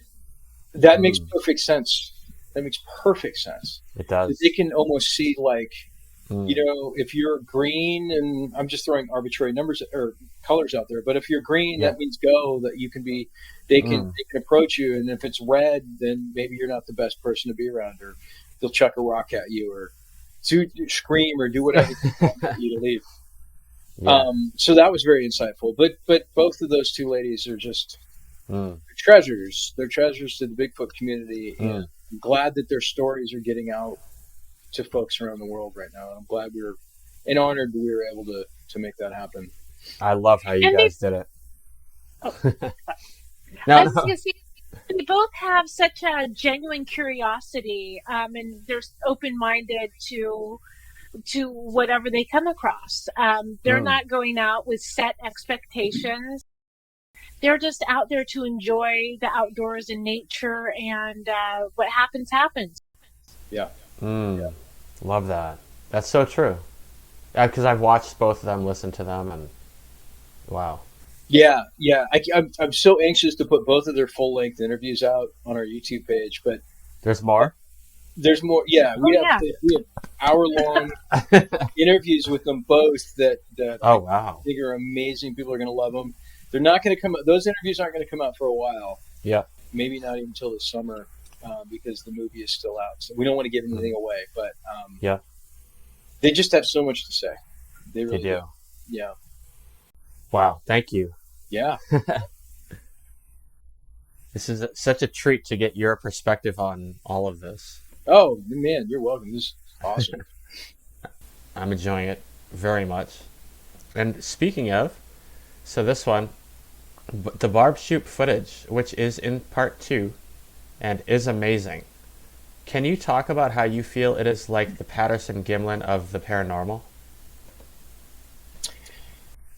that makes perfect sense. That makes perfect sense. It does. They can almost see if you're green, and I'm just throwing arbitrary numbers or colors out there, but if you're green, that means go, that you can be, they can approach you. And if it's red, then maybe you're not the best person to be around, or they'll chuck a rock at you, or scream, or do whatever you want you to leave. Yeah. So that was very insightful. But both of those two ladies are just treasures. They're treasures to the Bigfoot community. And I'm glad that their stories are getting out to folks around the world right now. I'm glad honored that we were able to make that happen. I love how you guys did it. I was going to say, they both have such a genuine curiosity, and they're open-minded to whatever they come across. They're not going out with set expectations. They're just out there to enjoy the outdoors and nature, and what happens. Yeah. Love that. That's so true. Because I've watched both of them, listened to them, and wow. Yeah. I'm so anxious to put both of their full-length interviews out on our YouTube page, but there's more. There's more. Yeah, we have hour-long interviews with them both that I think are amazing. People are going to love them. They're not going to come. Those interviews aren't going to come out for a while. Yeah. Maybe not even until the summer, because the movie is still out. So we don't want to give anything away. But they just have so much to say. They really do. Yeah. Wow. Thank you. Yeah. This is such a treat to get your perspective on all of this. Oh, man, you're welcome. This is awesome. I'm enjoying it very much. And speaking of, so this one, the Barb shoot footage, which is in part 2 and is amazing. Can you talk about how you feel it is like the Patterson Gimlin of the paranormal?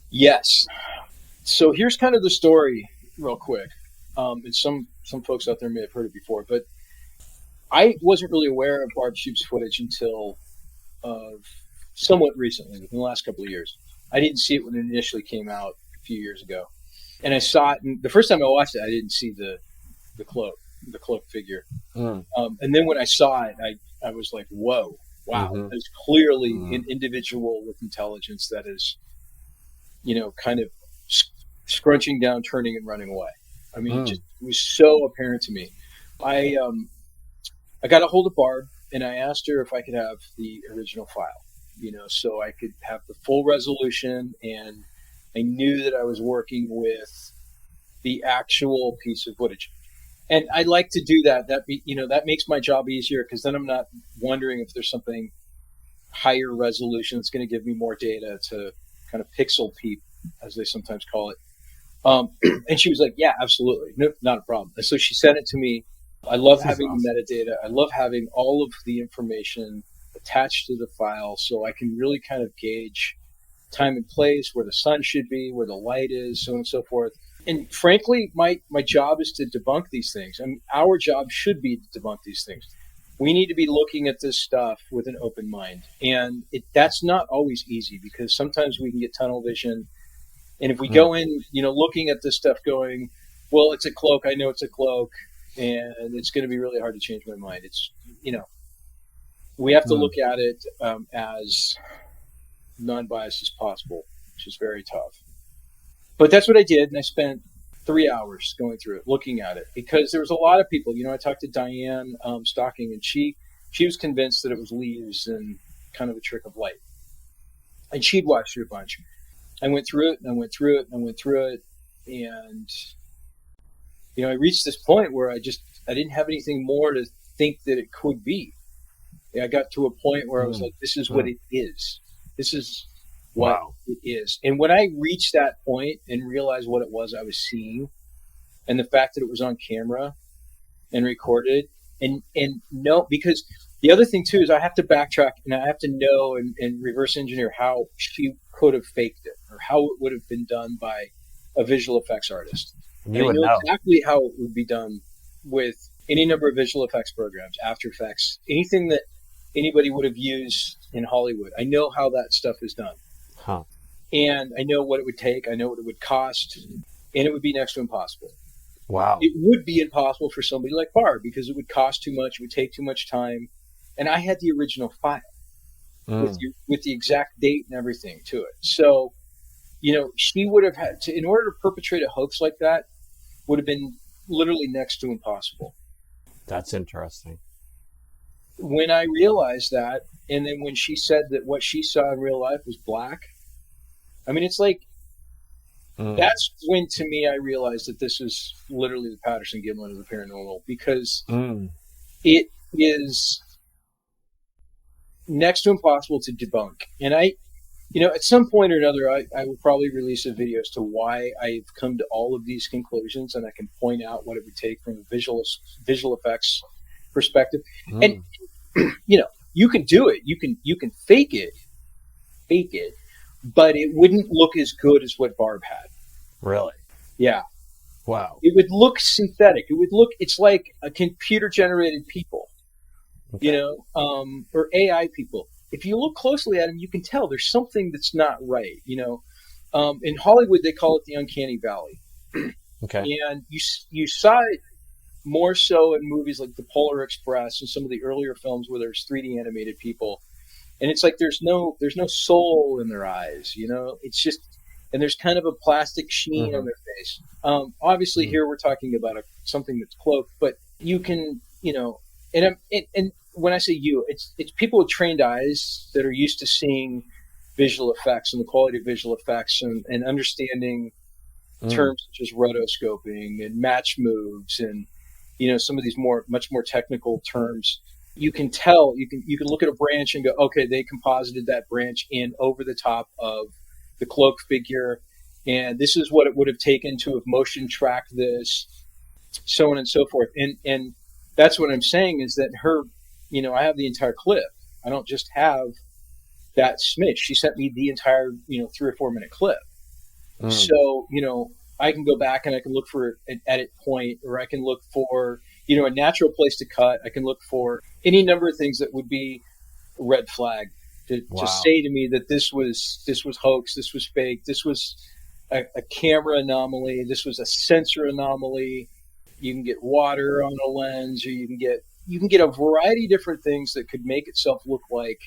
Yes. So here's kind of the story real quick. And some folks out there may have heard it before, but I wasn't really aware of Barb Shoop's footage until somewhat recently, within the last couple of years. I didn't see it when it initially came out a few years ago. And I saw it, and the first time I watched it, I didn't see the cloak figure. And then when I saw it, I was like, whoa, wow. There's clearly an individual with intelligence that is, kind of scrunching down, turning, and running away. I mean, it was so apparent to me. I got a hold of Barb, and I asked her if I could have the original file, so I could have the full resolution, and I knew that I was working with the actual piece of footage. And I like to do that. That makes my job easier, because then I'm not wondering if there's something higher resolution that's going to give me more data to kind of pixel peep, as they sometimes call it. And she was like, yeah, absolutely. No, not a problem. And so she sent it to me. I love having the metadata. I love having all of the information attached to the file, so I can really kind of gauge time and place, where the sun should be, where the light is, so on and so forth. And frankly, my job is to debunk these things. I mean, our job should be to debunk these things. We need to be looking at this stuff with an open mind. And that's not always easy, because sometimes we can get tunnel vision. And if we go in, looking at this stuff going, well, it's a cloak, I know it's a cloak, and it's going to be really hard to change my mind. It's, we have to look at it as non-biased as possible, which is very tough. But that's what I did, and I spent 3 hours going through it, looking at it, because there was a lot of people. I talked to Diane Stocking, and she was convinced that it was leaves and kind of a trick of light. And she'd watched it a bunch. I went through it, and I went through it, and I went through it, and I reached this point where I didn't have anything more to think that it could be. I got to a point where I was like, this is what it is. This is what it is. And when I reached that point and realized what it was I was seeing, and the fact that it was on camera and recorded, and no, because the other thing too is I have to backtrack, and I have to know and reverse engineer how she could have faked it, or how it would have been done by a visual effects artist. You would know exactly how it would be done with any number of visual effects programs, After Effects, anything that anybody would have used in Hollywood. I know how that stuff is done. Huh. And I know what it would take. I know what it would cost. And it would be next to impossible. Wow. It would be impossible for somebody like Barb, because it would cost too much. It would take too much time. And I had the original file with the exact date and everything to it. So, she would have had to, in order to perpetrate a hoax like that, would have been literally next to impossible. That's interesting. When I realized that, and then when she said that what she saw in real life was black, I mean, it's like, that's when, to me, I realized that this is literally the Patterson Gimlin of the paranormal, because it is next to impossible to debunk. And at some point or another, I will probably release a video as to why I've come to all of these conclusions, and I can point out what it would take from a visual effects perspective. And you can do it. You can fake it, but it wouldn't look as good as what Barb had. Really? Yeah. Wow. It would look synthetic. It's like a computer generated people, or AI people. If you look closely at them, you can tell there's something that's not right. In Hollywood, they call it the uncanny valley. Okay. And you saw it more so in movies like The Polar Express and some of the earlier films where there's 3D animated people, and it's like there's no soul in their eyes. It's just, and there's kind of a plastic sheen on their face. Obviously, here we're talking about something that's cloaked, but you can, and when I say it's people with trained eyes that are used to seeing visual effects and the quality of visual effects and understanding terms such as rotoscoping and match moves and some of these much more technical terms. You can tell, you can look at a branch and go, okay, they composited that branch in over the top of the cloak figure, and this is what it would have taken to have motion tracked this, so on and so forth. And that's what I'm saying, is that her, I have the entire clip. I don't just have that smidge. She sent me the entire, 3 or 4 minute clip. So, I can go back and I can look for an edit point, or I can look for, a natural place to cut. I can look for any number of things that would be a red flag to say to me that this was hoax, this was fake, this was a camera anomaly, this was a sensor anomaly. You can get water on a lens, or you can get a variety of different things that could make itself look like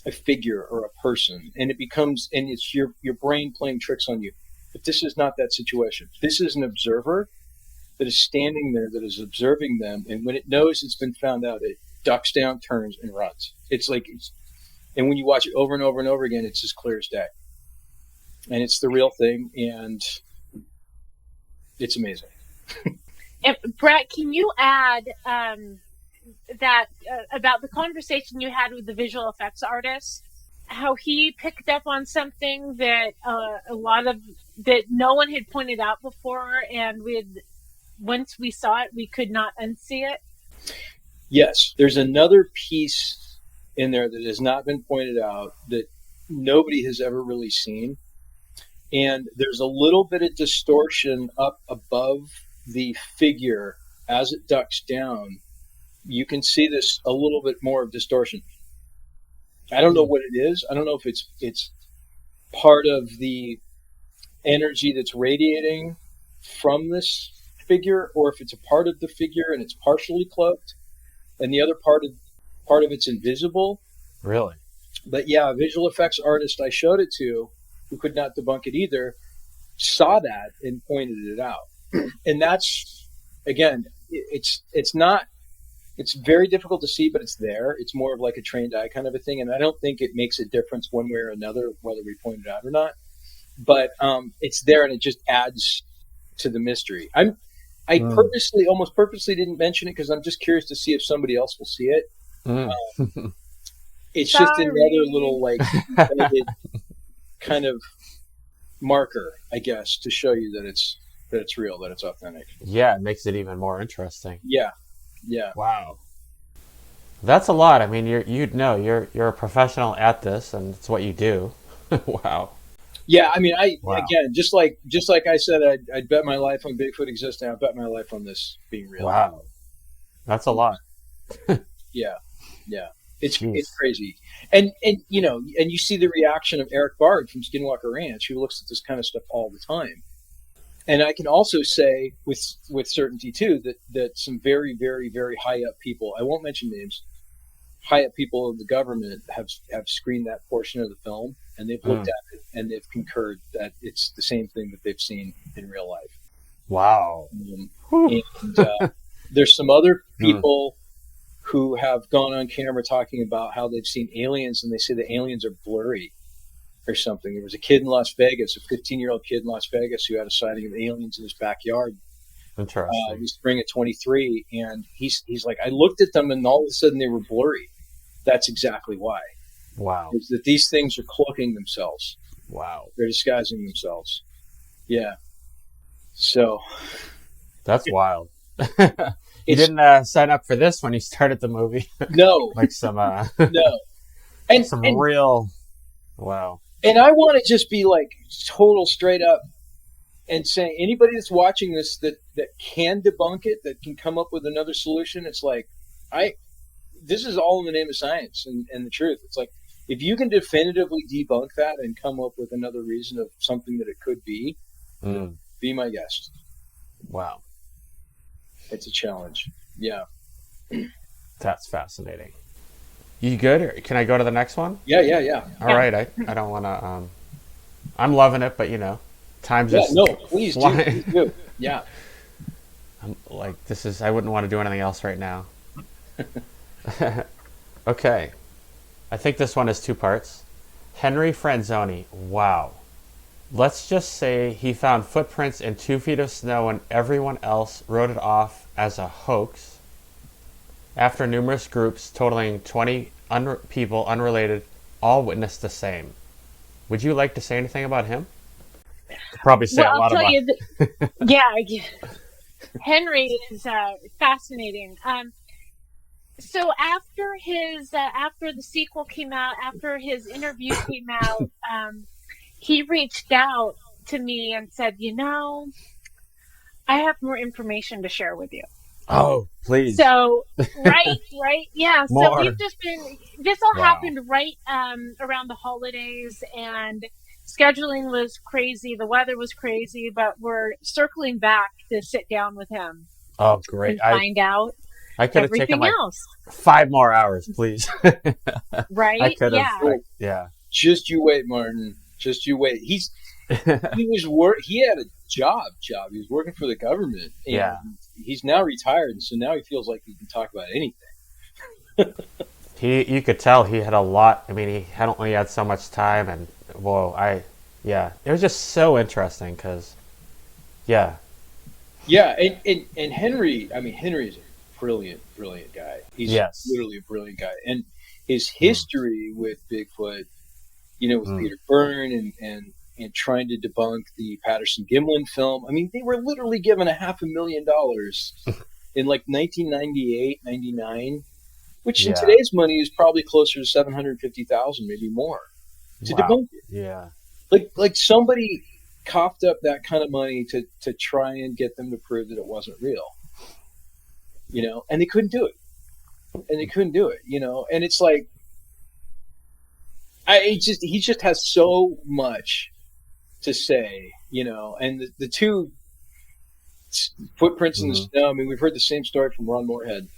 a figure or a person, and it's your brain playing tricks on you. But this is not that situation. This is an observer that is standing there, that is observing them, and when it knows it's been found out, it ducks down, turns, and runs. And when you watch it over and over and over again, it's as clear as day. And it's the real thing, and it's amazing. Brett, can you add that about the conversation you had with the visual effects artist? How he picked up on something that that no one had pointed out before, and once we saw it, we could not unsee it. Yes, there's another piece in there that has not been pointed out, that nobody has ever really seen. And there's a little bit of distortion up above the figure as it ducks down. You can see this a little bit more of distortion. I don't know what it is. I don't know if it's part of the energy that's radiating from this figure, or if it's a part of the figure and it's partially cloaked, and the other part of it's invisible. Really? But yeah, a visual effects artist I showed it to, who could not debunk it either, saw that and pointed it out. And that's, again, it's very difficult to see, but it's there. It's more of like a trained eye kind of a thing. And I don't think it makes a difference one way or another, whether we point it out or not. But it's there, and it just adds to the mystery. I almost purposely didn't mention it because I'm just curious to see if somebody else will see it. It's just another little like kind of marker, I guess, to show you that it's real, that it's authentic. Yeah, it makes it even more interesting. Yeah. Wow. That's a lot. I mean, you're a professional at this, and it's what you do. Wow. Yeah, I mean, again, just like I said, I'd bet my life on Bigfoot existing. I bet my life on this being real. Wow, that's a lot. Yeah, it's crazy, and you see the reaction of Eric Barb from Skinwalker Ranch, who looks at this kind of stuff all the time. And I can also say with certainty too that some very, very, very high up people, I won't mention names, high up people in the government have screened that portion of the film, and they've looked at it and they've concurred that it's the same thing that they've seen in real life. Wow. And there's some other people who have gone on camera talking about how they've seen aliens, and they say the aliens are blurry or something. There was a kid in Las Vegas, a 15-year-old kid in Las Vegas, who had a sighting of aliens in his backyard. Interesting. In the spring of 23, and he's like, I looked at them and all of a sudden they were blurry. That's exactly why. Wow. Is that these things are cloaking themselves. Wow. They're disguising themselves. Yeah. So. That's wild. You didn't sign up for this when you started the movie. No. Like some no. And real. Wow. And I want to just be like total straight up and saying, anybody that's watching this that can debunk it, that can come up with another solution, it's like, this is all in the name of science and the truth. It's like, if you can definitively debunk that and come up with another reason of something that it could be, be my guest. Wow. It's a challenge. Yeah. That's fascinating. You good? Or can I go to the next one? Yeah. All right. I don't want to. I'm loving it, but time's just. No, please do. Yeah. I'm like, I wouldn't want to do anything else right now. Okay. I think this one is 2 parts. Henry Franzoni. Wow. Let's just say he found footprints in 2 feet of snow and everyone else wrote it off as a hoax. After numerous groups totaling 20 people unrelated all witnessed the same. Would you like to say anything about him? Probably say a lot about him. Yeah. Henry is fascinating. So after after the sequel came out, after his interview came out, he reached out to me and said, I have more information to share with you. Oh, please. So, right. Yeah. More. So we've just been, this all happened right around the holidays, and scheduling was crazy. The weather was crazy, but we're circling back to sit down with him. Oh, great. And find out I could have taken everything else. 5 more hours, please. Right? I could have. Yeah. Yeah. Just you wait, Martin. Just you wait. He had a job. He was working for the government. And he's now retired, and so now he feels like he can talk about anything. You could tell he had a lot. I mean, he had only had so much time, and it was just so interesting because, yeah, and Henry. I mean, Henry is a brilliant guy. He's literally a brilliant guy, and his history with Bigfoot, with Peter Byrne and trying to debunk the Patterson-Gimlin film. I mean, they were literally given $500,000 in like 1998, 99 which in today's money is probably closer to 750,000, maybe more, to debunk it. Yeah. Like somebody coughed up that kind of money to try and get them to prove that it wasn't real, and they couldn't do it. And it's like, he just has so much to say, and the two footprints in the snow. I mean, we've heard the same story from Ron Moorhead,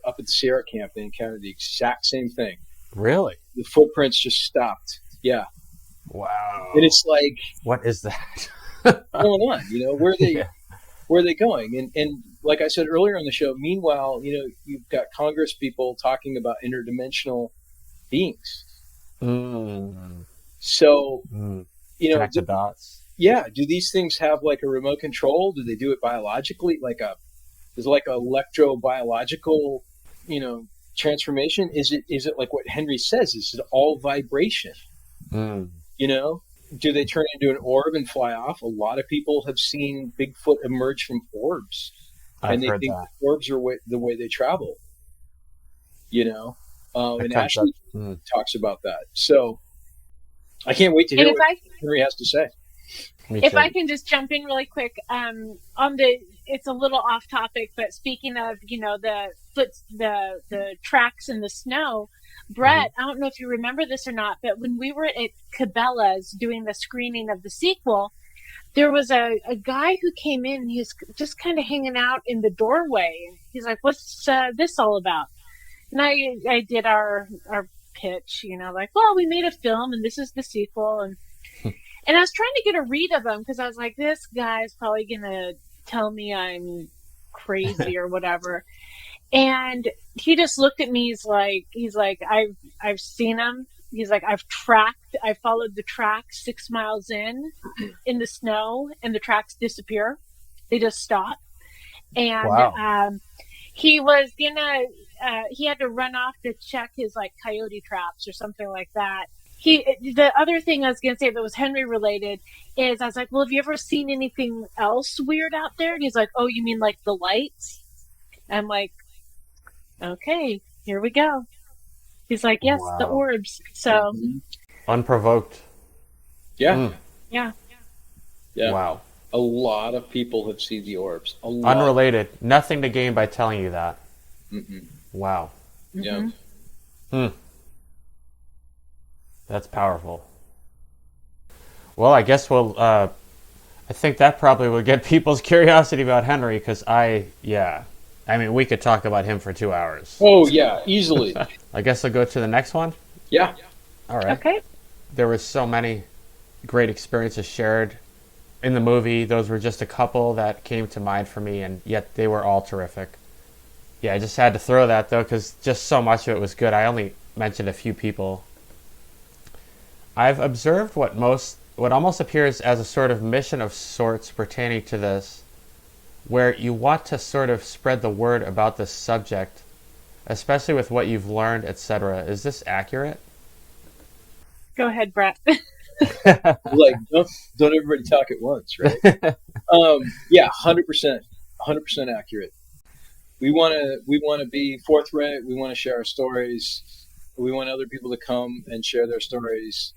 up at the Sierra camp. They encountered the exact same thing. Really? The footprints just stopped. Yeah. Wow. And it's like, what is that? what's going on? Where are they going? And like I said earlier on the show, meanwhile, you've got Congress people talking about interdimensional beings. So, connect the dots. Yeah. Do these things have like a remote control? Do they do it biologically? Is it like electrobiological, transformation? Is it like what Henry says? Is it all vibration? Do they turn into an orb and fly off? A lot of people have seen Bigfoot emerge from orbs, and they think that orbs are the way they travel. And Ashley talks about that. So I can't wait to hear what Henry has to say. If I can just jump in really quick, it's a little off topic, but speaking of, the tracks in the snow, Brett, I don't know if you remember this or not, but when we were at Cabela's doing the screening of the sequel, there was a guy who came in, he was just kind of hanging out in the doorway. And he's like, what's this all about? And I did our pitch, well, we made a film and this is the sequel. And I was trying to get a read of him because I was like, this guy's probably going to tell me I'm crazy or whatever. And he just looked at me. He's like, I've seen him. He's like, I followed the tracks 6 miles in the snow, and the tracks disappear. They just stop. And he was he had to run off to check his like coyote traps or something like that. The other thing I was going to say that was Henry related is I was like, well, have you ever seen anything else weird out there? And he's like, oh, you mean like the lights? I'm like, okay, here we go. He's like, yes, the orbs. So unprovoked. Yeah. Yeah. Wow. A lot of people have seen the orbs. Unrelated. Nothing to gain by telling you that. Wow. Yeah. That's powerful. Well, I guess I think that probably will get people's curiosity about Henry, because we could talk about him for 2 hours. Oh, yeah, easily. I guess I'll go to the next one. Yeah. All right. Okay. There were so many great experiences shared in the movie. Those were just a couple that came to mind for me, and yet they were all terrific. Yeah, I just had to throw that, though, because just so much of it was good. I only mentioned a few people. I've observed what almost appears as a sort of mission of sorts pertaining to this, where you want to sort of spread the word about this subject, especially with what you've learned, etc. Is this accurate? Go ahead, Brett. Like, don't everybody talk at once, right? Yeah, 100% accurate. We want to be forthright. We want to share our stories. We want other people to come and share their stories.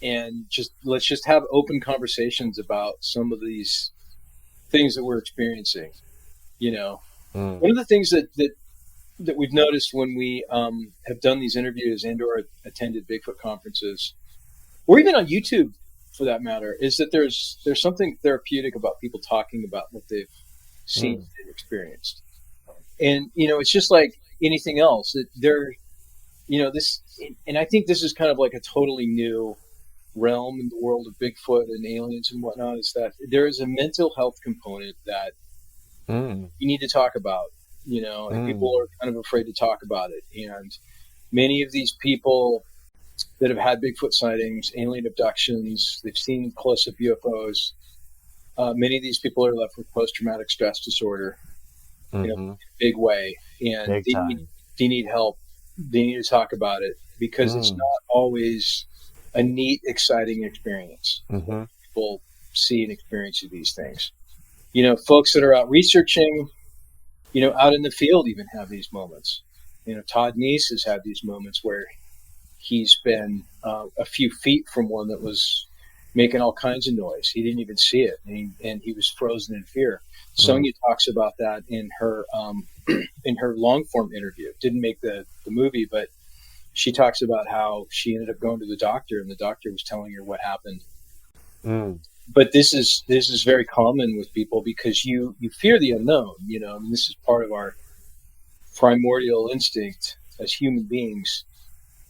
And let's just have open conversations about some of these things that we're experiencing. One of the things that we've noticed when we have done these interviews and/or attended Bigfoot conferences, or even on YouTube for that matter, is that there's something therapeutic about people talking about what they've seen and experienced. And it's just like anything else. And I think this is kind of like a totally new realm in the world of Bigfoot and aliens and whatnot, is that there is a mental health component that you need to talk about, and people are kind of afraid to talk about it. And many of these people that have had Bigfoot sightings, alien abductions, they've seen close-up UFOs, many of these people are left with post-traumatic stress disorder, in a big way. And they need help. They need to talk about it, because it's not always a neat, exciting experience. People see and experience these things. Folks that are out researching, out in the field even have these moments. Todd Neese has had these moments where he's been a few feet from one that was making all kinds of noise. He didn't even see it, and he was frozen in fear. Sonia talks about that in her long form interview. Didn't make the movie, but she talks about how she ended up going to the doctor, and the doctor was telling her what happened. But this is very common with people because you fear the unknown. This is part of our primordial instinct as human beings.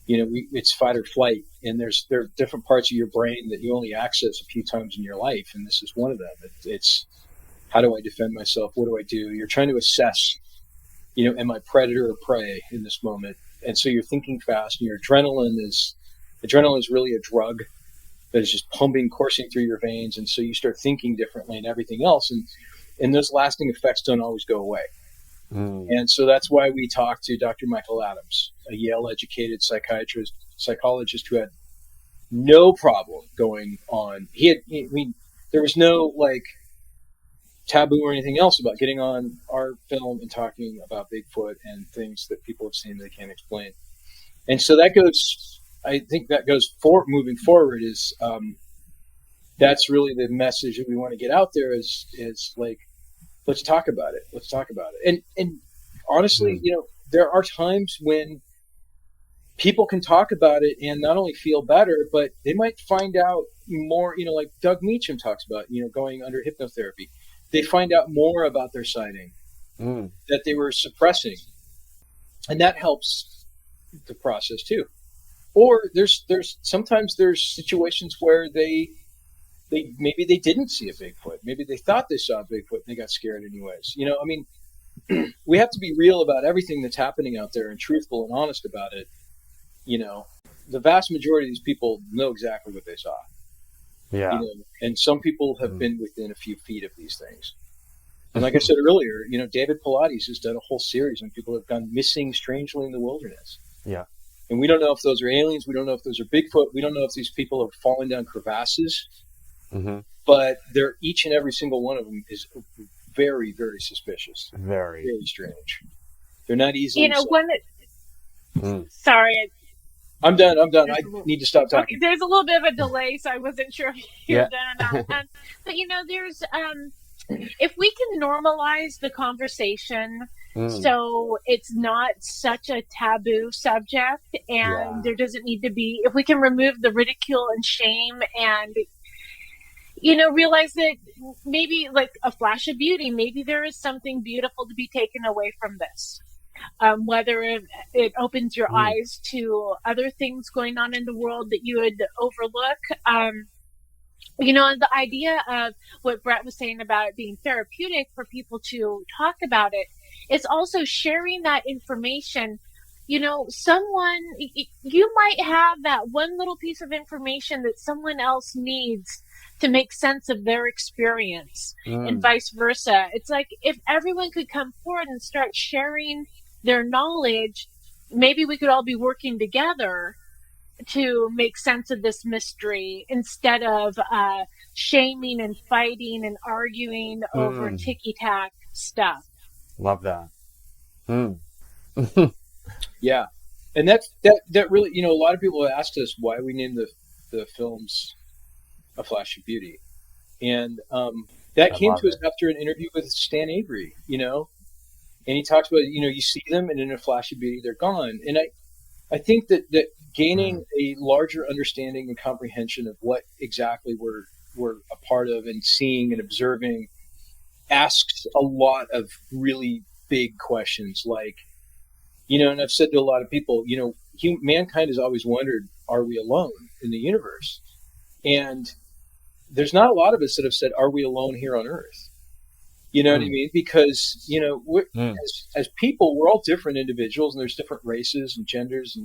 It's fight or flight, and there are different parts of your brain that you only access a few times in your life, and this is one of them. It's how do I defend myself? What do I do? You're trying to assess, am I predator or prey in this moment? And so you're thinking fast, and your adrenaline is really a drug that is just coursing through your veins, and so you start thinking differently and everything else, and those lasting effects don't always go away. And so that's why we talked to Dr. Michael Adams, a Yale-educated psychologist who had no problem going on. There was no taboo or anything else about getting on our film and talking about Bigfoot and things that people have seen they can't explain. And so I think that goes moving forward is that's really the message that we want to get out there is let's talk about it. Let's talk about it. And honestly, there are times when people can talk about it and not only feel better, but they might find out more, like Doug Meacham talks about, going under hypnotherapy. They find out more about their sighting that they were suppressing. And that helps the process too. Or sometimes there's situations where maybe they didn't see a Bigfoot. Maybe they thought they saw a Bigfoot and they got scared anyways. We have to be real about everything that's happening out there and truthful and honest about it. The vast majority of these people know exactly what they saw. Yeah. And some people have been within a few feet of these things. And like I said earlier, David Pilates has done a whole series on people who have gone missing strangely in the wilderness. Yeah. And we don't know if those are aliens. We don't know if those are Bigfoot. We don't know if these people have fallen down crevasses. But each and every single one of them is very, very suspicious. Very strange. They're not easily. Sorry. I'm done. I need to stop talking. Okay, there's a little bit of a delay, so I wasn't sure if you were done or not. But there's if we can normalize the conversation so it's not such a taboo subject, and there doesn't need to be, if we can remove the ridicule and shame and realize that maybe like a flash of beauty, maybe there is something beautiful to be taken away from this. Whether it opens your eyes to other things going on in the world that you would overlook. The idea of what Brett was saying about it being therapeutic for people to talk about it, it's also sharing that information. Someone, you might have that one little piece of information that someone else needs to make sense of their experience and vice versa. It's like if everyone could come forward and start sharing their knowledge, maybe we could all be working together to make sense of this mystery instead of shaming and fighting and arguing over ticky-tack stuff. Love that. Yeah. And that really, a lot of people have asked us why we named the films A Flash of Beauty. And that came to us after an interview with Stan Avery, and he talks about, you see them and in a flash of beauty, they're gone. And I think that gaining a larger understanding and comprehension of what exactly we're a part of and seeing and observing asks a lot of really big questions like, and I've said to a lot of people, mankind has always wondered, are we alone in the universe? And there's not a lot of us that have said, are we alone here on Earth? You know what I mean? Because, as people, we're all different individuals and there's different races and genders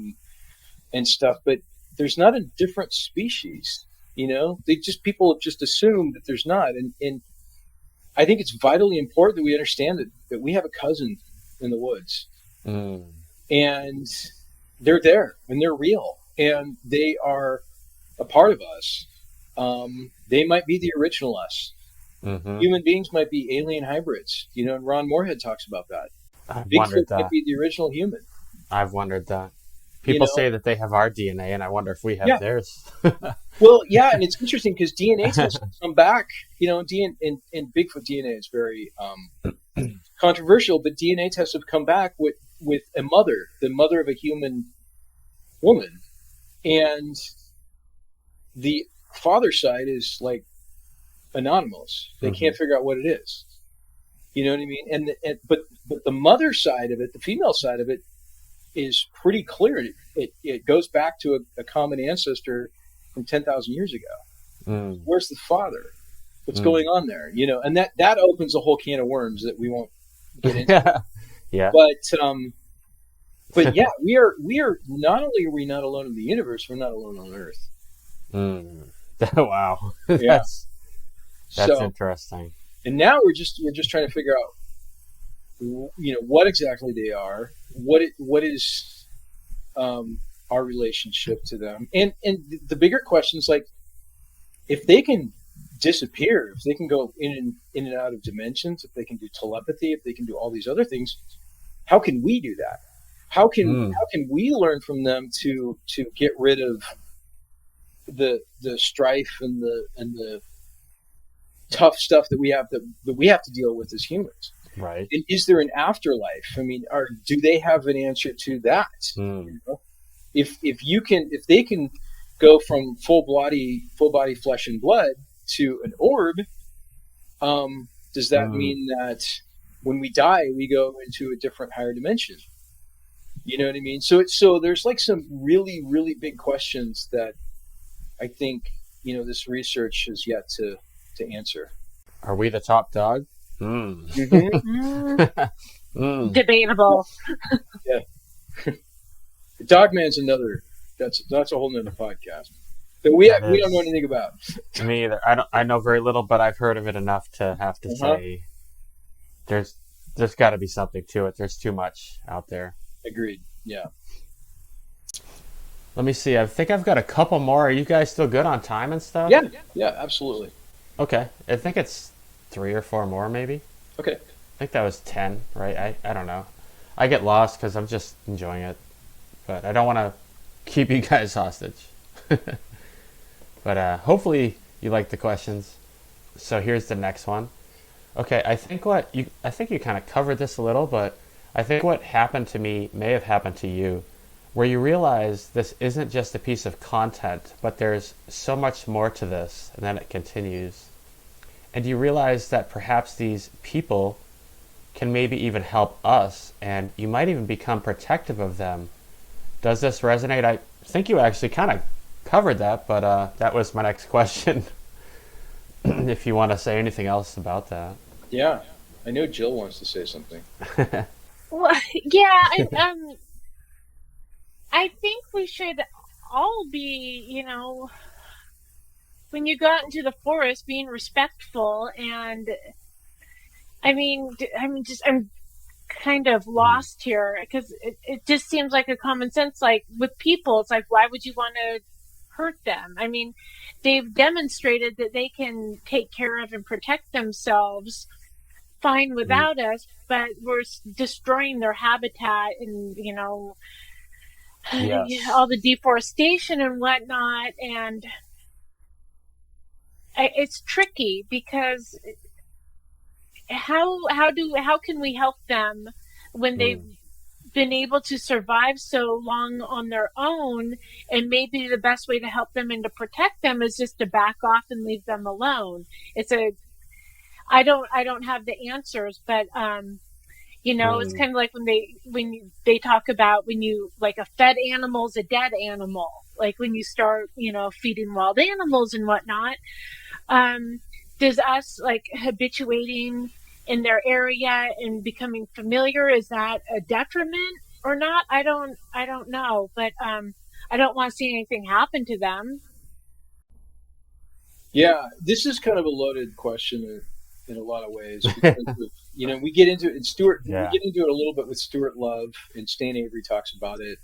and stuff, but there's not a different species, people have just assumed that there's not. And I think it's vitally important that we understand that we have a cousin in the woods and they're there and they're real and they are a part of us. They might be the original us. Human beings might be alien hybrids, and Ron Moorhead talks about that. Bigfoot might be the original human. I've wondered that. You People know? say that they have our DNA, and I wonder if we have Yeah. theirs. Well, yeah, and it's interesting because DNA tests come back. And Bigfoot DNA is very controversial, but DNA tests have come back with the mother of a human woman, and the father side is like anonymous. They can't figure out what it is. You know what I mean? But the mother side of it, the female side of it, is pretty clear. It goes back to a common ancestor from 10,000 years ago. Where's the father? What's going on there? And that opens a whole can of worms that we won't get into. Yeah. But yeah, we are not only are we not alone in the universe, we're not alone on Earth. Wow. Yeah. That's interesting. And now we're just trying to figure out, what exactly they are, what is our relationship to them, and the bigger questions, like if they can disappear, if they can go in and out of dimensions, if they can do telepathy, if they can do all these other things, how can we do that? How can we learn from them to get rid of the strife and the tough stuff that we have to deal with as humans? Right. And is there an afterlife? I mean, do they have an answer to that? If they can go from full body flesh and blood to an orb, does that mean that when we die we go into a different higher dimension? You know what I mean? So there's like some really, really big questions that I think this research has yet to answer. Are we the top dog? Debatable. Yeah. Dogman's that's a whole nother podcast that we don't know anything about. Me either. I know very little, but I've heard of it enough to have to say there's got to be something to it. There's too much out there. Agreed. Yeah. Let me see. I think I've got a couple more. Are you guys still good on time and stuff? Yeah, absolutely. Okay. I think it's 3 or 4 more, maybe. Okay. I think that was 10, right? I don't know. I get lost because I'm just enjoying it. But I don't want to keep you guys hostage. But hopefully you like the questions. So here's the next one. Okay, I think you kind of covered this a little, but I think what happened to me may have happened to you, where you realize this isn't just a piece of content, but there's so much more to this, and then it continues. And you realize that perhaps these people can maybe even help us, and you might even become protective of them. Does this resonate? I think you actually kind of covered that, but that was my next question. If you want to say anything else about that. Yeah, I know Jill wants to say something. Well, yeah, I think we should all be, when you go out into the forest, being respectful. And I'm kind of lost here because it just seems like a common sense. Like with people, it's like, why would you want to hurt them? I mean, they've demonstrated that they can take care of and protect themselves fine without us, but we're destroying their habitat and all the deforestation and whatnot. And it's tricky because how can we help them when they've been able to survive so long on their own? And maybe the best way to help them and to protect them is just to back off and leave them alone. I don't have the answers, but it's kind of like when they talk about when you, like, a fed animal is a dead animal. Like when you start feeding wild animals and whatnot, does us like habituating in their area and becoming familiar, is that a detriment or not? I don't know, but I don't want to see anything happen to them. Yeah, this is kind of a loaded question in a lot of ways. Because we get into it, and we get into it a little bit with Stuart Love, and Stan Avery talks about it.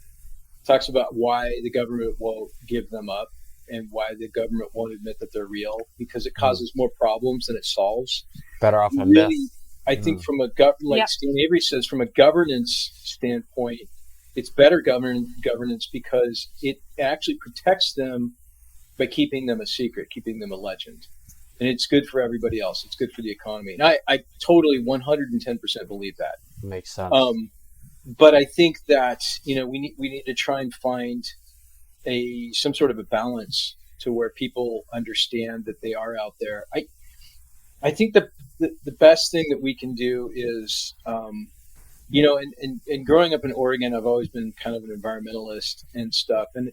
Talks about why the government won't give them up and why the government won't admit that they're real, because it causes more problems than it solves. Better off than really, myth. I think from Stan Avery says, from a governance standpoint, it's better governance because it actually protects them by keeping them a secret, keeping them a legend. And it's good for everybody else. It's good for the economy. And I totally 110% believe that. Makes sense. But I think that, we need to try and find some sort of a balance to where people understand that they are out there. I think the best thing that we can do is, and growing up in Oregon, I've always been kind of an environmentalist and stuff. And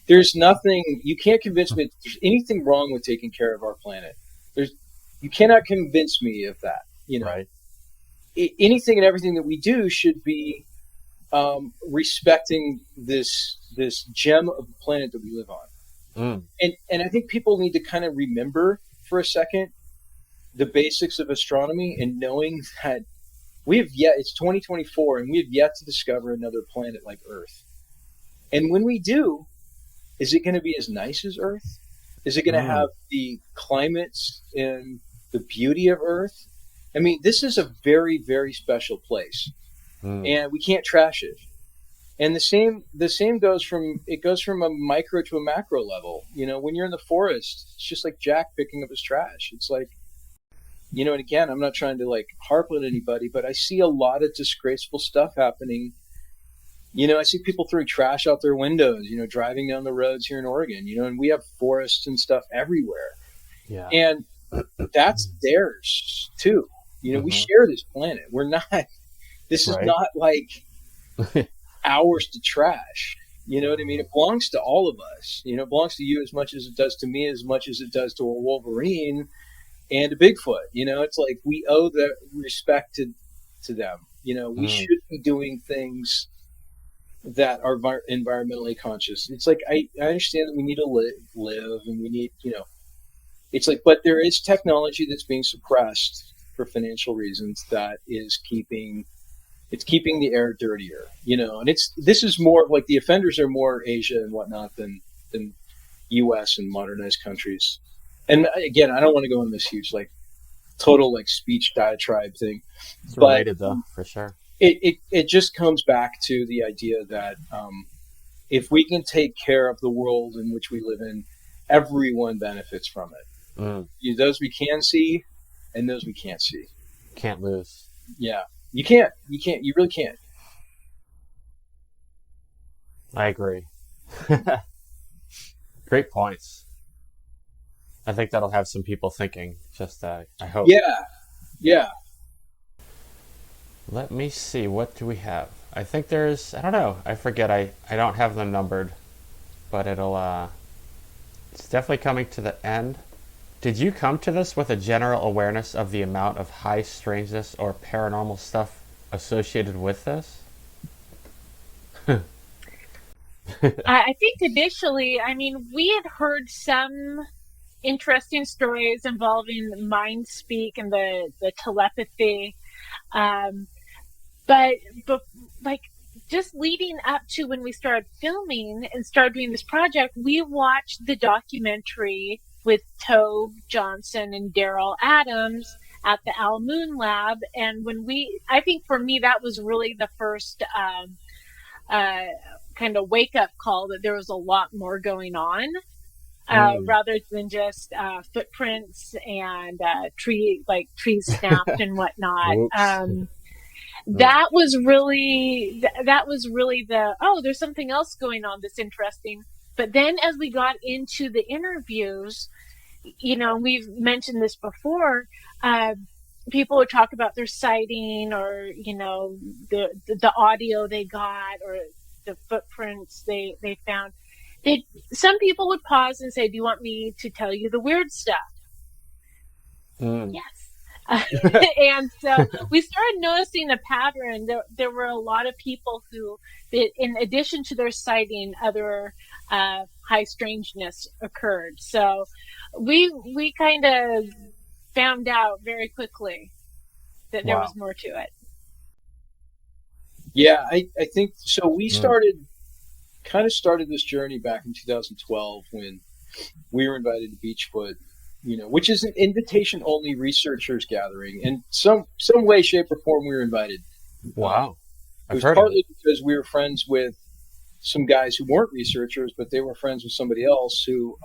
there's nothing, you can't convince me there's anything wrong with taking care of our planet. You cannot convince me of that. Right. Anything and everything that we do should be respecting this gem of the planet that we live on. And I think people need to kind of remember for a second the basics of astronomy and knowing that it's 2024 and we have yet to discover another planet like Earth. And when we do, is it going to be as nice as Earth? Is it going to have the climates and the beauty of Earth? I mean, this is a very, very special place, and we can't trash it. And the same goes from a micro to a macro level. When you're in the forest, it's just like Jack picking up his trash. It's like, and again, I'm not trying to like harp on anybody, but I see a lot of disgraceful stuff happening. I see people throwing trash out their windows, driving down the roads here in Oregon, and we have forests and stuff everywhere. Yeah. And that's theirs too. We share this planet. This is not like ours to trash. You know what I mean? It belongs to all of us. It belongs to you as much as it does to me, as much as it does to a Wolverine and a Bigfoot. It's like we owe the respect to them. We should be doing things that are environmentally conscious. It's like I understand that we need to live and we need, it's like, but there is technology that's being suppressed for financial reasons that is keeping the air dirtier, and this is more like the offenders are more Asia and whatnot than US and modernized countries. And again, I don't want to go in this huge, like total, like speech diatribe thing. It's related though, for sure. It just comes back to the idea that, if we can take care of the world in which we live in, everyone benefits from it. Those we can see and those we can't see. Can't lose. Yeah. You can't. You really can't. I agree. Great points. I think that'll have some people thinking. Just, I hope. Yeah. Let me see. What do we have? I think there's, I don't know. I forget. I don't have them numbered, but it's definitely coming to the end. Did you come to this with a general awareness of the amount of high strangeness or paranormal stuff associated with this? I think initially, we had heard some interesting stories involving mind speak and the telepathy. But like just leading up to when we started filming and started doing this project, we watched the documentary with Tove Johnson and Daryl Adams at the Al Moon Lab. And I think for me, that was really the first kind of wake up call that there was a lot more going on, rather than just footprints and trees snapped and whatnot. That was really there's something else going on that's interesting. But then as we got into the interviews, we've mentioned this before, people would talk about their sighting or, the audio they got or the footprints they found. Some people would pause and say, do you want me to tell you the weird stuff? Yes. And so we started noticing a pattern. There were a lot of people who, in addition to their sighting, other high strangeness occurred. So we kind of found out very quickly that there was more to it. Yeah, I think so. We started this journey back in 2012 when we were invited to Beachfoot, which is an invitation-only researchers gathering. In some way, shape, or form, we were invited. Wow. It was heard of partly because we were friends with some guys who weren't researchers, but they were friends with somebody else who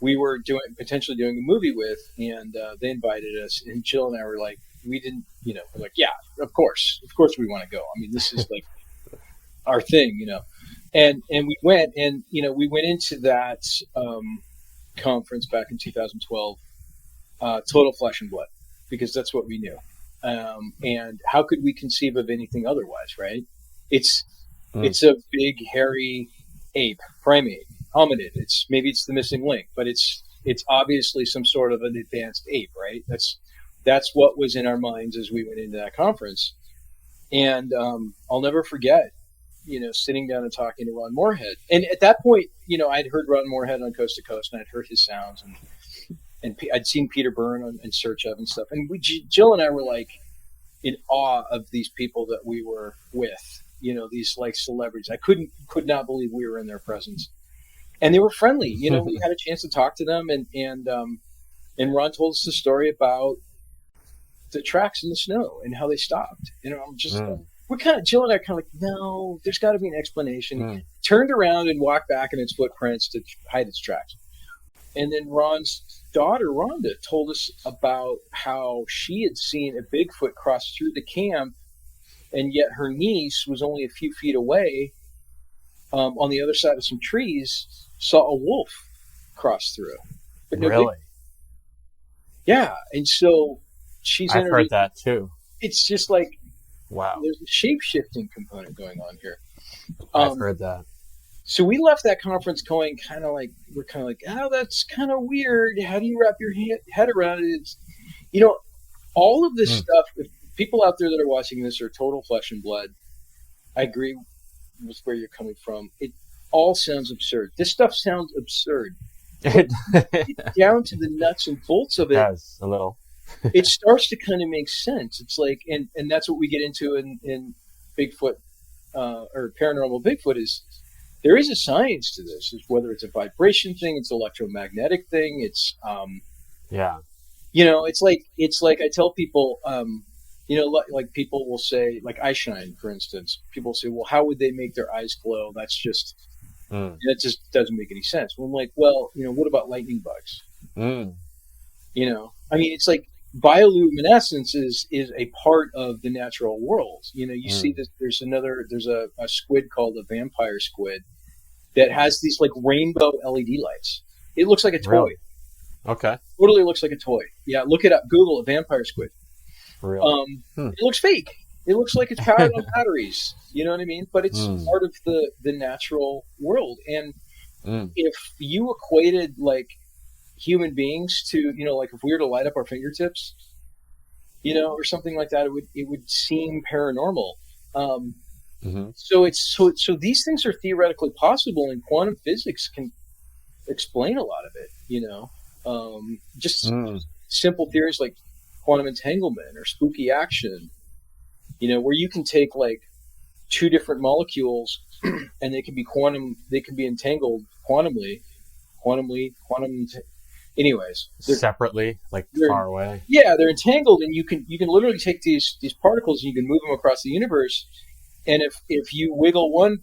we were potentially doing a movie with, and they invited us. And Jill and I were like, we're like, yeah, of course we want to go. I mean, this is like our thing, And we went, and we went into that conference back in 2012, total flesh and blood, because that's what we knew. And how could we conceive of anything otherwise, right? It's a big, hairy ape, primate, hominid. Maybe it's the missing link, but it's obviously some sort of an advanced ape, right? That's what was in our minds as we went into that conference. And I'll never forget, sitting down and talking to Ron Moorhead. And at that point, I'd heard Ron Moorhead on Coast to Coast, and I'd heard his sounds, and I'd seen Peter Byrne in Search of and stuff. And Jill and I were like in awe of these people that we were with, these like celebrities. I could not believe we were in their presence. And they were friendly. We had a chance to talk to them, and Ron told us the story about the tracks in the snow and how they stopped. I'm just Jill and I are kind of like, no, there's got to be an explanation. Turned around and walked back in its footprints to hide its tracks. And then Ron's daughter, Rhonda, told us about how she had seen a Bigfoot cross through the camp, and yet her niece was only a few feet away, on the other side of some trees, saw a wolf cross through. But no really? Bigfoot. Yeah, and so I've heard that too. It's just like, wow, there's a shape-shifting component going on here. I've heard that. So we left that conference going we're kind of like, oh, that's kind of weird. How do you wrap your head around it? It's, all of this stuff, if people out there that are watching this are total flesh and blood, I agree with where you're coming from. It all sounds absurd. This stuff sounds absurd. Down to the nuts and bolts of it. Yes, a little. It starts to kind of make sense. It's like, and that's what we get into in Bigfoot, or paranormal Bigfoot, is there is a science to this. Is whether it's a vibration thing, it's electromagnetic thing. It's it's like I tell people, like people will say, like eye shine, for instance. People say, well, how would they make their eyes glow? That's just that just doesn't make any sense. Well, I'm like, well, what about lightning bugs? I mean, it's like bioluminescence is a part of the natural world. You see this. There's a squid called a vampire squid that has these like rainbow LED lights. It looks like a toy. Really? Okay. Totally looks like a toy. Yeah, look it up. Google a vampire squid. Really? It looks fake. It looks like it's powered on batteries. You know what I mean? But it's part of the natural world. And if you equated like human beings to, like if we were to light up our fingertips, or something like that, it would seem paranormal. So these things are theoretically possible, and quantum physics can explain a lot of it. Just simple theories like quantum entanglement or spooky action, where you can take like two different molecules and they can be entangled quantumly, anyways, separately, like far away. Yeah, they're entangled, and you can literally take these particles and you can move them across the universe. And if you wiggle one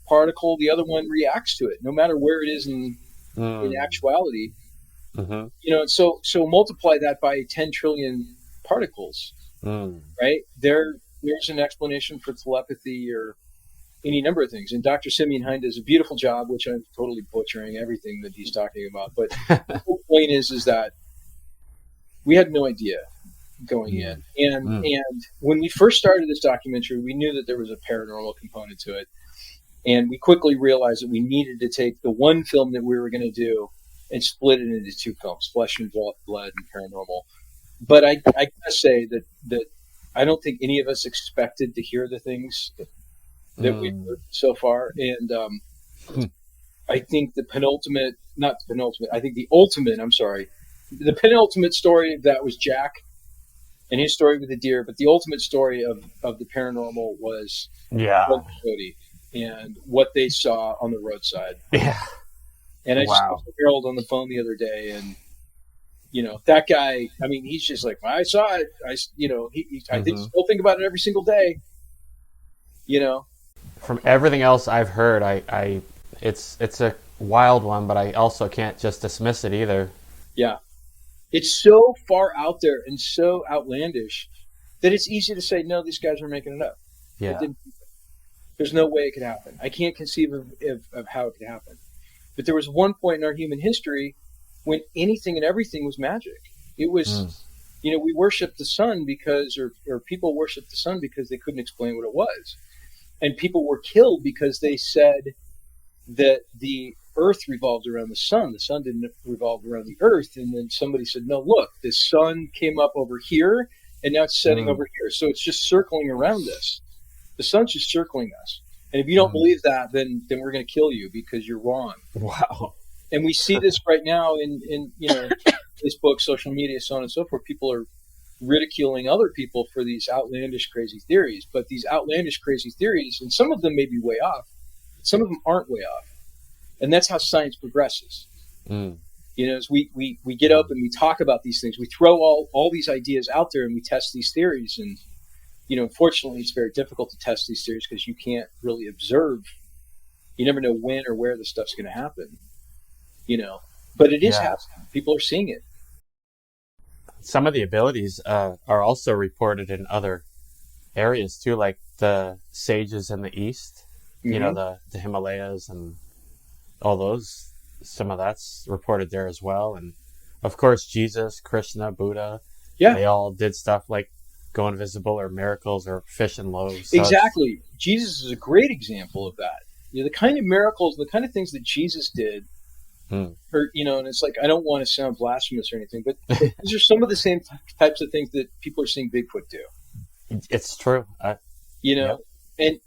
particle, the other one reacts to it, no matter where it is in actuality. So multiply that by 10 trillion particles, right? There's an explanation for telepathy or any number of things. And Dr. Simeon Hine does a beautiful job, which I'm totally butchering everything that he's talking about. But the whole point is that we had no idea going in. And when we first started this documentary, we knew that there was a paranormal component to it. And we quickly realized that we needed to take the one film that we were going to do and split it into two films, Flesh and Blood and Paranormal. But I gotta say that I don't think any of us expected to hear the things that we've heard so far. And I think the penultimate story of that was Jack and his story with the deer, but the ultimate story of the paranormal was Cody and what they saw on the roadside. Yeah. And I just talked to Harold on the phone the other day, and that guy, I mean, he's just like, I saw it. I still think about it every single day. you know? From everything else I've heard, it's a wild one, but I also can't just dismiss it either. Yeah. It's so far out there and so outlandish that it's easy to say, no, these guys are making it up. It Yeah. didn't, there's no way it could happen. I can't conceive of how it could happen. But there was one point in our human history when anything and everything was magic. It was, we worshiped the sun because, or people worshiped the sun because they couldn't explain what it was. And people were killed because they said that the earth revolved around the sun didn't revolve around the earth. And then somebody said, no, look, the sun came up over here and now it's setting over here. So it's just circling around us. The sun's just circling us. And if you don't believe that, then we're going to kill you because you're wrong. Wow. And we see this right now in Facebook, social media, so on and so forth. People are ridiculing other people for these outlandish, crazy theories. But these outlandish, crazy theories, and some of them may be way off, some of them aren't way off. And that's how science progresses. As we get up and we talk about these things, we throw all these ideas out there and we test these theories. And, unfortunately, it's very difficult to test these theories because you can't really observe. You never know when or where the stuff's going to happen, But it is happening. People are seeing it. Some of the abilities are also reported in other areas too, like the sages in the East, the Himalayas and all those. Some of that's reported there as well. And of course, Jesus, Krishna, Buddha, they all did stuff like go invisible or miracles or fish and loaves. So exactly. Jesus is a great example of that. The kind of miracles, the kind of things that Jesus did, and it's like, I don't want to sound blasphemous or anything, but these are some of the same types of things that people are seeing Bigfoot do. It's true. And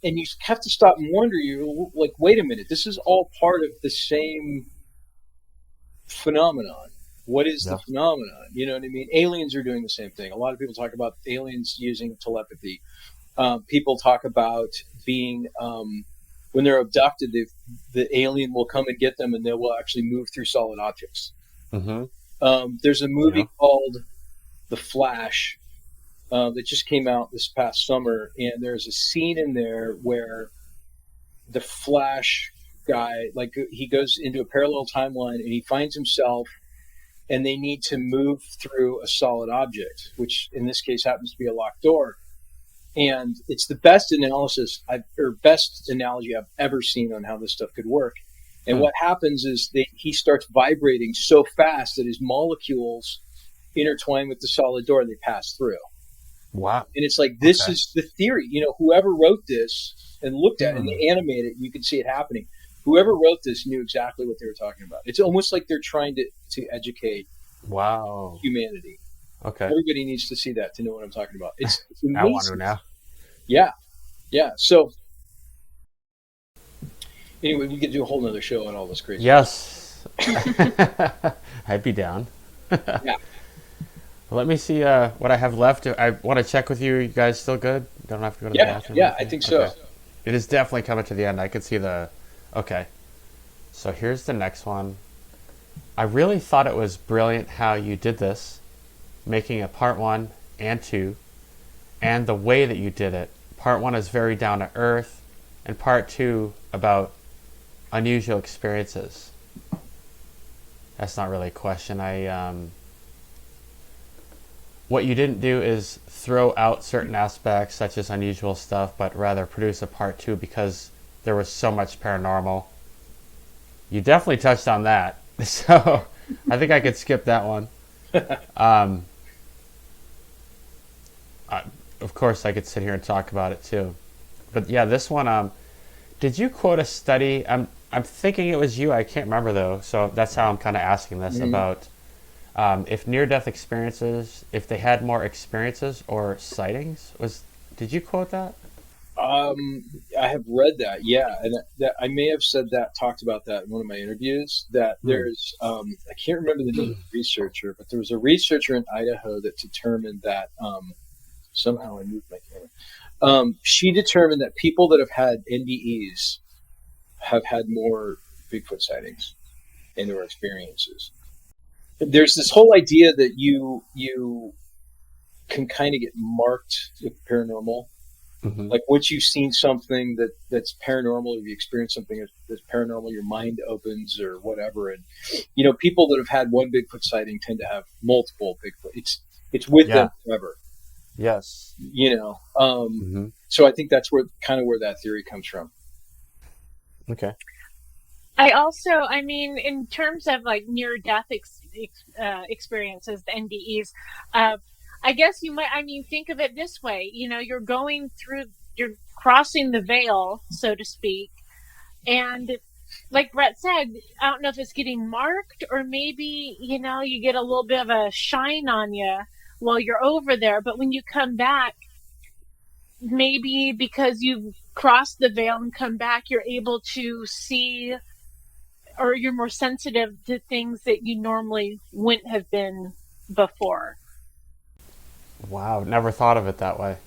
you have to stop and wonder, you're like, wait a minute, this is all part of the same phenomenon. What is the phenomenon? You know what I mean? Aliens are doing the same thing. A lot of people talk about aliens using telepathy. People talk about being, when they're abducted, the alien will come and get them and they will actually move through solid objects. There's a movie called The Flash that just came out this past summer, and there's a scene in there where the Flash guy, like, he goes into a parallel timeline and he finds himself, and they need to move through a solid object, which in this case happens to be a locked door. And it's the best best analogy I've ever seen on how this stuff could work. And what happens is he starts vibrating so fast that his molecules intertwine with the solid door and they pass through. Wow. And it's like, this is the theory. Whoever wrote this and looked at it and they animate it, you can see it happening. Whoever wrote this knew exactly what they were talking about. It's almost like they're trying to educate humanity. Okay. Everybody needs to see that to know what I'm talking about. It's amazing. I want to now. Yeah. So anyway, we could do a whole nother show on all this crazy. Yes. I'd be down. Yeah. Let me see what I have left. I want to check with you. You guys still good? Don't have to go to the bathroom? Yeah, I think so. Okay. It is definitely coming to the end. I can see the... Okay. So here's the next one. I really thought it was brilliant how you did this, making a part 1 and 2, and the way that you did it. Part 1 is very down to earth, and part 2 about unusual experiences. That's not really a question. What you didn't do is throw out certain aspects such as unusual stuff, but rather produce a part 2 because there was so much paranormal. You definitely touched on that, so I think I could skip that one. Of course, I could sit here and talk about it too. But yeah, this one, did you quote a study? I'm thinking it was you. I can't remember though, so that's how I'm kind of asking this about if near-death experiences, if they had more experiences or sightings. Did you quote that? I have read that, yeah, and that I may have talked about that in one of my interviews. That there's, I can't remember the name of the researcher, but there was a researcher in Idaho that determined that somehow I moved my camera. She determined that people that have had NDEs have had more Bigfoot sightings in their experiences. There's this whole idea that you can kind of get marked with paranormal. Like once you've seen something that's paranormal, or you experience something that's paranormal, your mind opens or whatever. And people that have had one Bigfoot sighting tend to have multiple Bigfoot. It's with them forever. Yes. So I think that's where that theory comes from. Okay. I mean, in terms of like near-death experiences, the NDEs, I guess you might, think of it this way. You're you're crossing the veil, so to speak. And like Brett said, I don't know if it's getting marked or maybe, you get a little bit of a shine on you while you're over there. But when you come back, maybe because you've crossed the veil and come back, you're able to see, or you're more sensitive to things that you normally wouldn't have been before. Wow, never thought of it that way.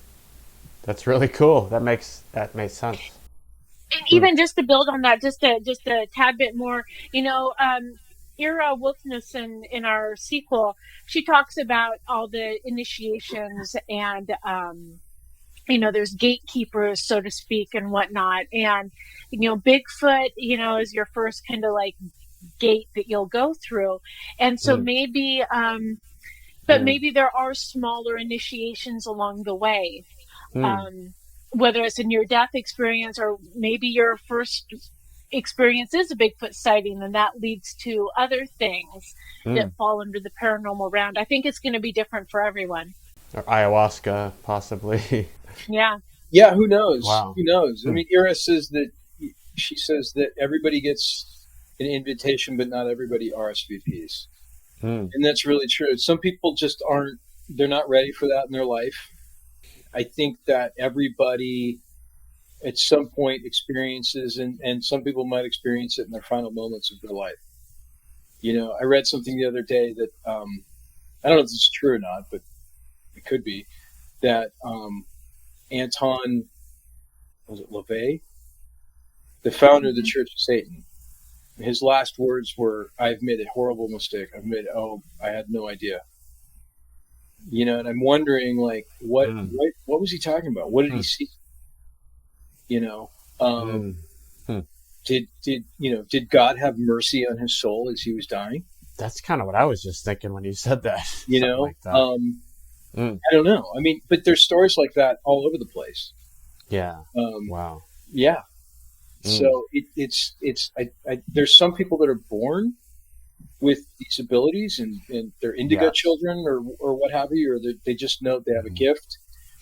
That's really cool. That makes sense. And even just to build on that, just a tad bit more, Ira Wolfnison in our sequel, she talks about all the initiations and there's gatekeepers, so to speak, and whatnot. And Bigfoot, is your first kind of like gate that you'll go through. And so maybe maybe there are smaller initiations along the way. Whether it's a near-death experience or maybe your first experience is a Bigfoot sighting, and that leads to other things that fall under the paranormal round. I think it's going to be different for everyone. Or ayahuasca, possibly. Yeah. Yeah, who knows? Wow. Who knows? I mean, Ira says that everybody gets an invitation, but not everybody RSVPs. And that's really true. Some people just they're not ready for that in their life. I think that everybody at some point experiences, and some people might experience it in their final moments of their life. I read something the other day that, I don't know if this is true or not, but it could be, that Anton, was it LaVey? The founder of the Church of Satan. His last words were, "I've made a horrible mistake. I had no idea." And I'm wondering, like, what was he talking about? What did he see? Did God have mercy on his soul as he was dying? That's kind of what I was just thinking when you said that. Like that. I don't know. I mean, but there's stories like that all over the place. Yeah. Wow. Yeah. So there's some people that are born with these abilities, and they're indigo children or what have you, or they just know they have a gift.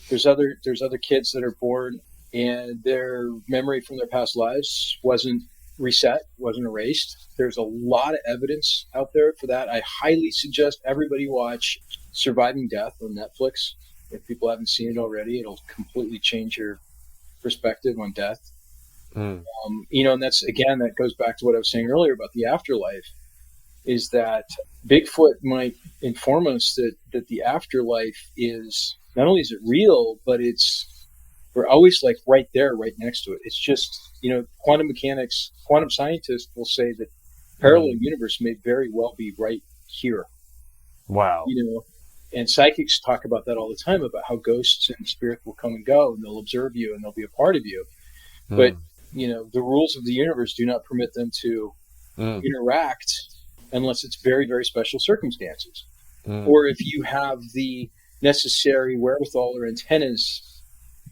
There's other kids that are born and their memory from their past lives wasn't reset, wasn't erased. There's a lot of evidence out there for that. I highly suggest everybody watch Surviving Death on Netflix. If people haven't seen it already, it'll completely change your perspective on death. And that's, again, that goes back to what I was saying earlier about the afterlife, is that Bigfoot might inform us that the afterlife is, not only is it real, but we're always like right there, right next to it. It's just, quantum scientists will say that parallel universe may very well be right here. Wow. And psychics talk about that all the time, about how ghosts and spirits will come and go, and they'll observe you and they'll be a part of you. But, the rules of the universe do not permit them to interact unless it's very, very special circumstances. Or if you have the necessary wherewithal or antennas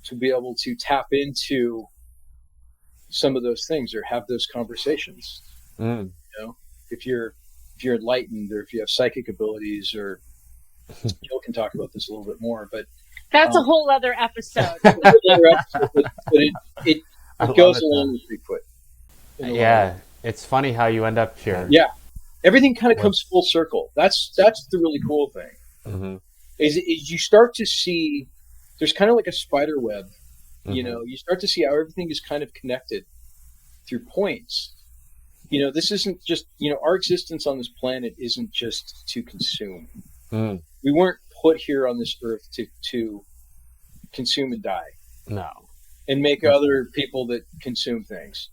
to be able to tap into some of those things or have those conversations. If you're enlightened, or if you have psychic abilities, or Joe can talk about this a little bit more, but that's a whole other episode. It goes along with Bigfoot. Yeah, it's funny how you end up here. Yeah, everything kind of comes full circle. That's the really cool thing. Is you start to see there's kind of like a spider web. You start to see how everything is kind of connected through points. This isn't just, our existence on this planet isn't just to consume. We weren't put here on this earth to consume and die. No. And make other people that consume things.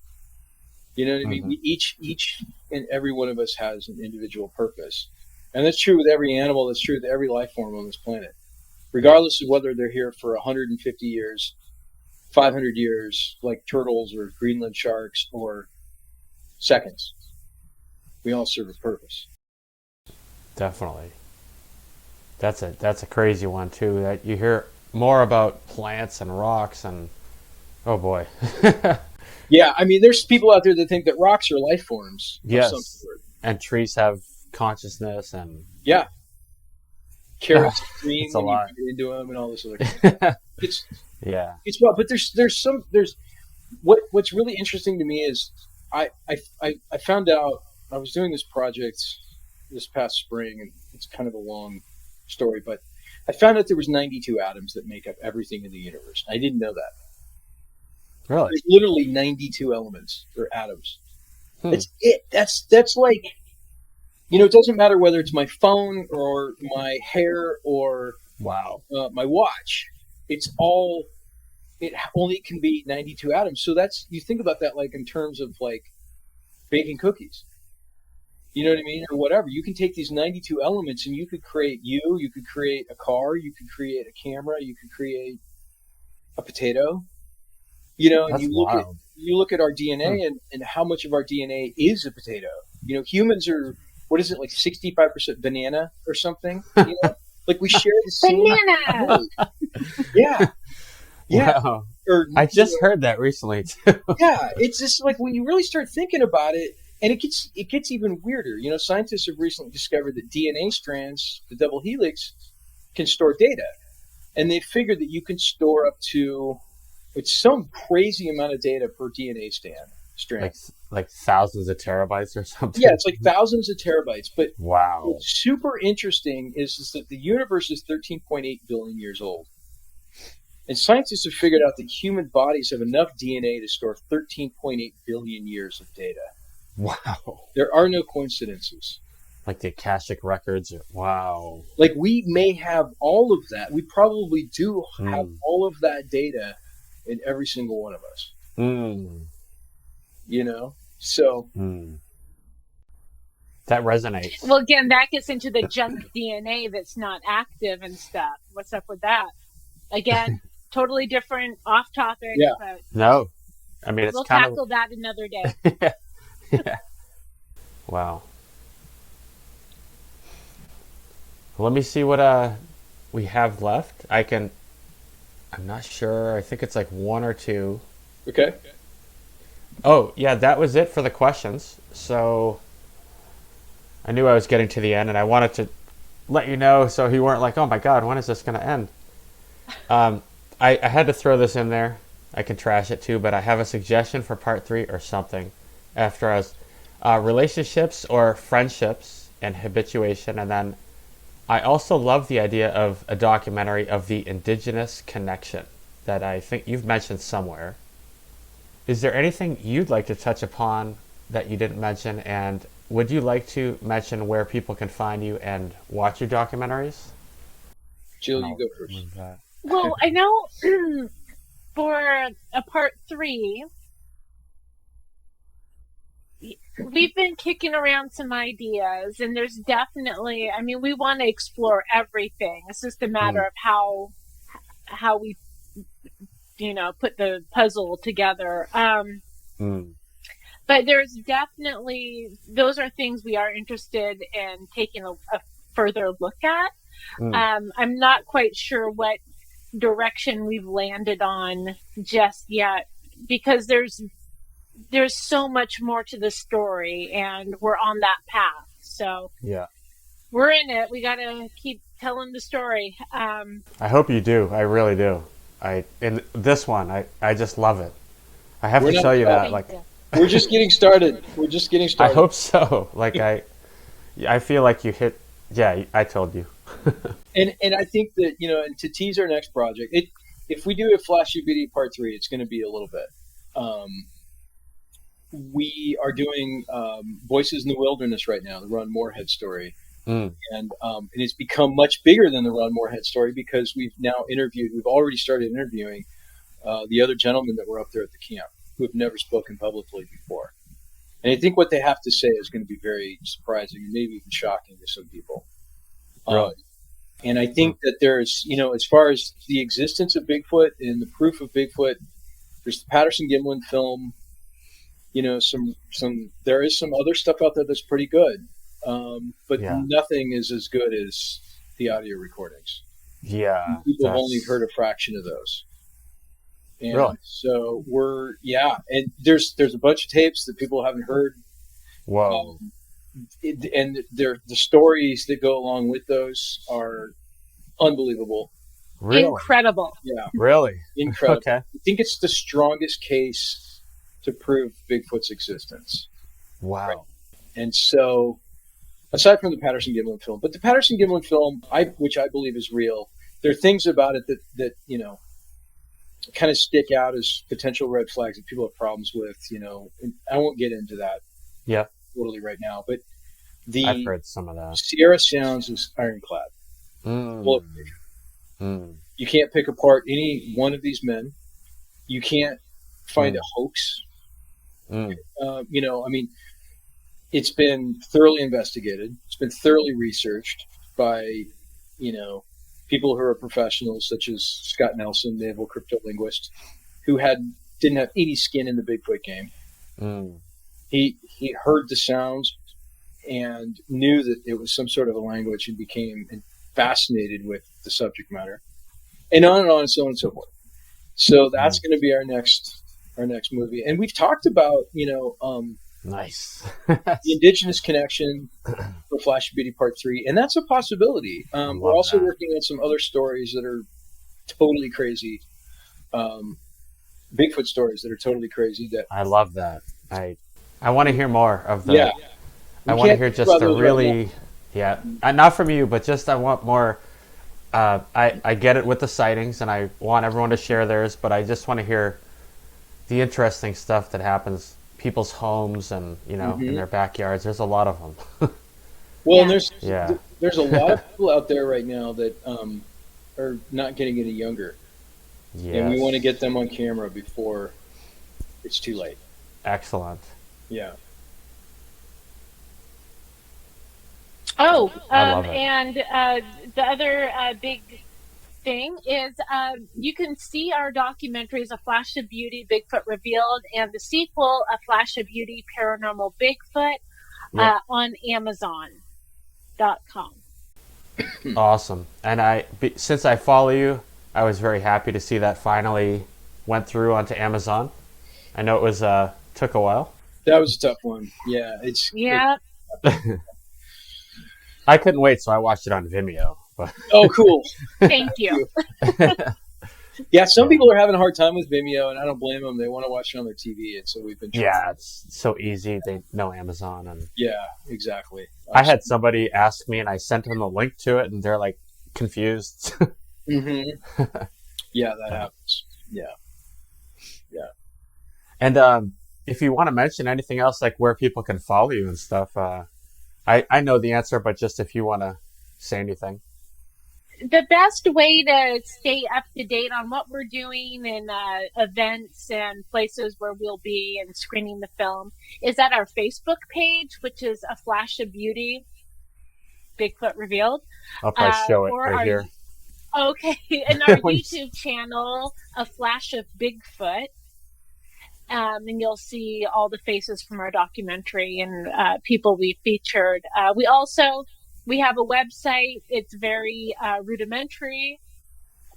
You know what I mean? Each and every one of us has an individual purpose. And that's true with every animal. That's true with every life form on this planet. Regardless of whether they're here for 150 years 500 years, like turtles or Greenland sharks, or seconds. We all serve a purpose. Definitely. That's a crazy one too. That you hear more about plants and rocks and oh boy. Yeah, I mean, there's people out there that think that rocks are life forms of some Yes. sort. And trees have consciousness and Yeah, carrots scream it's a when you lot. get into them and all this other stuff. It's Yeah. it's well, but there's what's really interesting to me is I found out I was doing this project this past spring, and it's kind of a long story, but I found out there was 92 atoms that make up everything in the universe. I didn't know that. Really? There's literally 92 elements or atoms. That's it. That's like, it doesn't matter whether it's my phone or my hair or Wow. my watch. It only can be 92 atoms. So you think about that like in terms of like baking cookies. You know what I mean? Or whatever. You can take these 92 elements and you could create you could create a car, you could create a camera, you could create a potato. And That's you look at our DNA and how much of our DNA is a potato. Humans are, what is it, like 65% banana or something? Like we share the same Banana. Yeah. Yeah. Wow. Or, I just heard that recently too. yeah, it's just like when you really start thinking about it, and it gets even weirder. Scientists have recently discovered that DNA strands, the double helix, can store data, and they figured that you can store up to some crazy amount of data per DNA strand. Like thousands of terabytes or something. Yeah, it's like thousands of terabytes. But wow. what's super interesting is that the universe is 13.8 billion years old. And scientists have figured out that human bodies have enough DNA to store 13.8 billion years of data. Wow. There are no coincidences. Like the Akashic records. Wow. Like we may have all of that. We probably do have all of that data in every single one of us. So that resonates. Well, again, that gets into the junk DNA that's not active and stuff. What's up with that? Again, totally different, off topic. Yeah. But No, I mean it's we'll kind tackle that another day. yeah. Wow. Let me see what we have left. I'm not sure. I think it's like one or two. Okay. Oh, yeah, that was it for the questions. So I knew I was getting to the end, and I wanted to let you know so you weren't like, oh my God, when is this going to end? I had to throw this in there. I can trash it too, but I have a suggestion for part 3 or something after us. Relationships or friendships and habituation. And then I also love the idea of a documentary of the indigenous connection that I think you've mentioned somewhere. Is there anything you'd like to touch upon that you didn't mention? And would you like to mention where people can find you and watch your documentaries? Jill, you go first. Well, I know for a part 3, we've been kicking around some ideas, and there's definitely, we want to explore everything. It's just a matter of how we, put the puzzle together. But there's definitely, those are things we are interested in taking a further look at. I'm not quite sure what direction we've landed on just yet, because there's so much more to the story, and we're on that path. So yeah, we're in it. We got to keep telling the story. I hope you do. I really do. In this one, I just love it. I have to tell you that. Like, we're just getting started. I hope so. Like I feel like you hit. Yeah, I told you. And I think that, and to tease our next project, if we do a Flash UBD part 3, it's going to be a little bit. We are doing Voices in the Wilderness right now, the Ron Moorhead story. And it's become much bigger than the Ron Moorhead story because we've already started interviewing the other gentlemen that were up there at the camp who have never spoken publicly before. And I think what they have to say is going to be very surprising and maybe even shocking to some people. Really? And I think that there's, as far as the existence of Bigfoot and the proof of Bigfoot, There's the Patterson Gimlin film. You know, there is some other stuff out there that's pretty good, but nothing is as good as the audio recordings. Yeah, people have only heard a fraction of those. And really? So and there's a bunch of tapes that people haven't heard. Whoa. And the stories that go along with those are unbelievable. Really? Incredible. Yeah. Really? Incredible. Okay. I think it's the strongest case to prove Bigfoot's existence. Wow. Right? And so, aside from the Patterson Gimlin film, but the Patterson Gimlin film, which I believe is real, there are things about it that you know, kind of stick out as potential red flags that people have problems with, you know, and I won't get into that totally right now, but I've heard some of that. Sierra Sounds is ironclad. You can't pick apart any one of these men. You can't find a hoax. You know, I mean, it's been thoroughly investigated. It's been thoroughly researched by, you know, people who are professionals, such as Scott Nelson, naval cryptolinguist, who didn't have any skin in the Bigfoot game. He heard the sounds and knew that it was some sort of a language and became fascinated with the subject matter, and on and so on and so forth. So that's going to be our next movie, and we've talked about, you know, nice the indigenous connection for Flash of Beauty Part 3, and that's a possibility. We're also working on some other stories that are totally crazy, Bigfoot stories that are totally crazy. That I love that. I want to hear more of the. I want to hear just the really, not from you, but just I want more. I get it with the sightings, and I want everyone to share theirs, but I just want to hear the interesting stuff that happens, people's homes and, you know, in their backyards. There's a lot of them. Well, and there's a lot of people out there right now that are not getting any younger. Yes. And we want to get them on camera before it's too late. Excellent. Yeah. Oh, and the other big thing is you can see our documentaries, A Flash of Beauty, Bigfoot Revealed, and the sequel, A Flash of Beauty, Paranormal Bigfoot, on Amazon.com. Awesome. And since I follow you, I was very happy to see that finally went through onto Amazon. I know it was took a while. That was a tough one. Yeah, I couldn't wait, so I watched it on Vimeo. But. Oh, cool! Thank you. Yeah, some people are having a hard time with Vimeo, and I don't blame them. They want to watch it on their TV, and so we've been. Yeah, it's so easy. They know Amazon, and exactly. I had somebody ask me, and I sent them the link to it, and they're like confused. Yeah, that happens. Yeah. And if you want to mention anything else, like where people can follow you and stuff, I know the answer, but just if you want to say anything. The best way to stay up to date on what we're doing and events and places where we'll be and screening the film is at our Facebook page, which is A Flash of Beauty, Bigfoot Revealed. I'll probably show it right here. Okay, and our YouTube channel, A Flash of Bigfoot. And you'll see all the faces from our documentary and people we featured. We have a website. It's very rudimentary,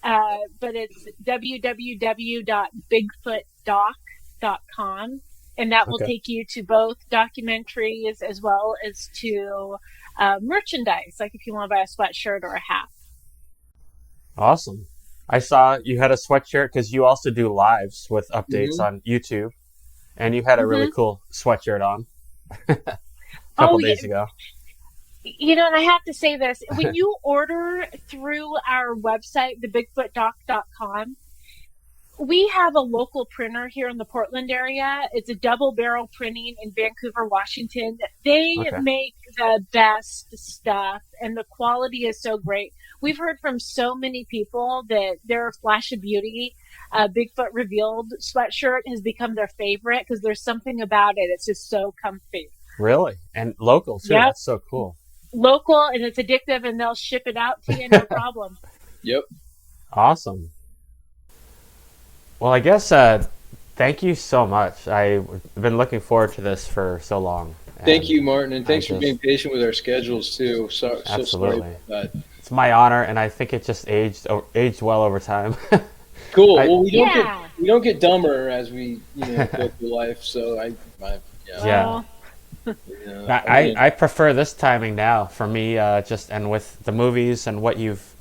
but it's www.bigfootdoc.com, and that will take you to both documentaries as well as to merchandise, like if you want to buy a sweatshirt or a hat. Awesome. I saw you had a sweatshirt because you also do lives with updates on YouTube, and you had a really cool sweatshirt on a couple days ago. You know, and I have to say this, when you order through our website, thebigfootdoc.com, we have a local printer here in the Portland area. It's a double barrel printing in Vancouver, Washington. They make the best stuff, and the quality is so great. We've heard from so many people that their Flash of Beauty, Bigfoot Revealed sweatshirt has become their favorite because there's something about it. It's just so comfy. Really? And local, too. Yep. That's so cool. Local, and it's addictive, and they'll ship it out to you, no problem. Yep. Awesome. Well, I guess Thank you so much. I've been looking forward to this for so long. Thank you, Martin, and thanks I for being patient with our schedules too. So sorry Absolutely. about that. It's my honor, and I think it just aged well over time. Cool. I- Well, Yeah. we don't get dumber as we go through life. So yeah. Yeah. Yeah, I prefer this timing now for me, just and with the movies and what you've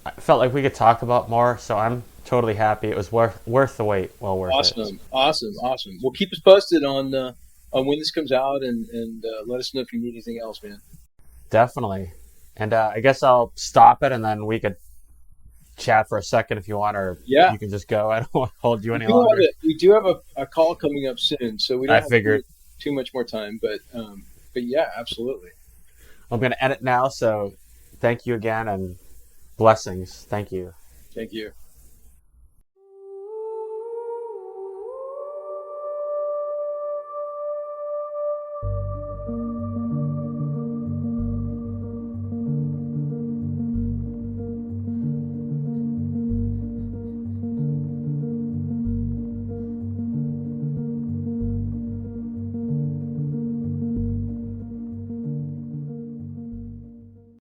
I felt like we could talk about more. So I'm totally happy. It was worth the wait. Well worth it. awesome. Well, keep us posted on when this comes out, and let us know if you need anything else, man. Definitely. And I guess I'll stop it, and then we could chat for a second if you want, or Yeah. you can just go. I don't want to hold you any We do have longer. we do have a call coming up soon, so we don't I have figured. too much more time. But yeah, absolutely. I'm going to end it now. So thank you again, and blessings. Thank you. Thank you.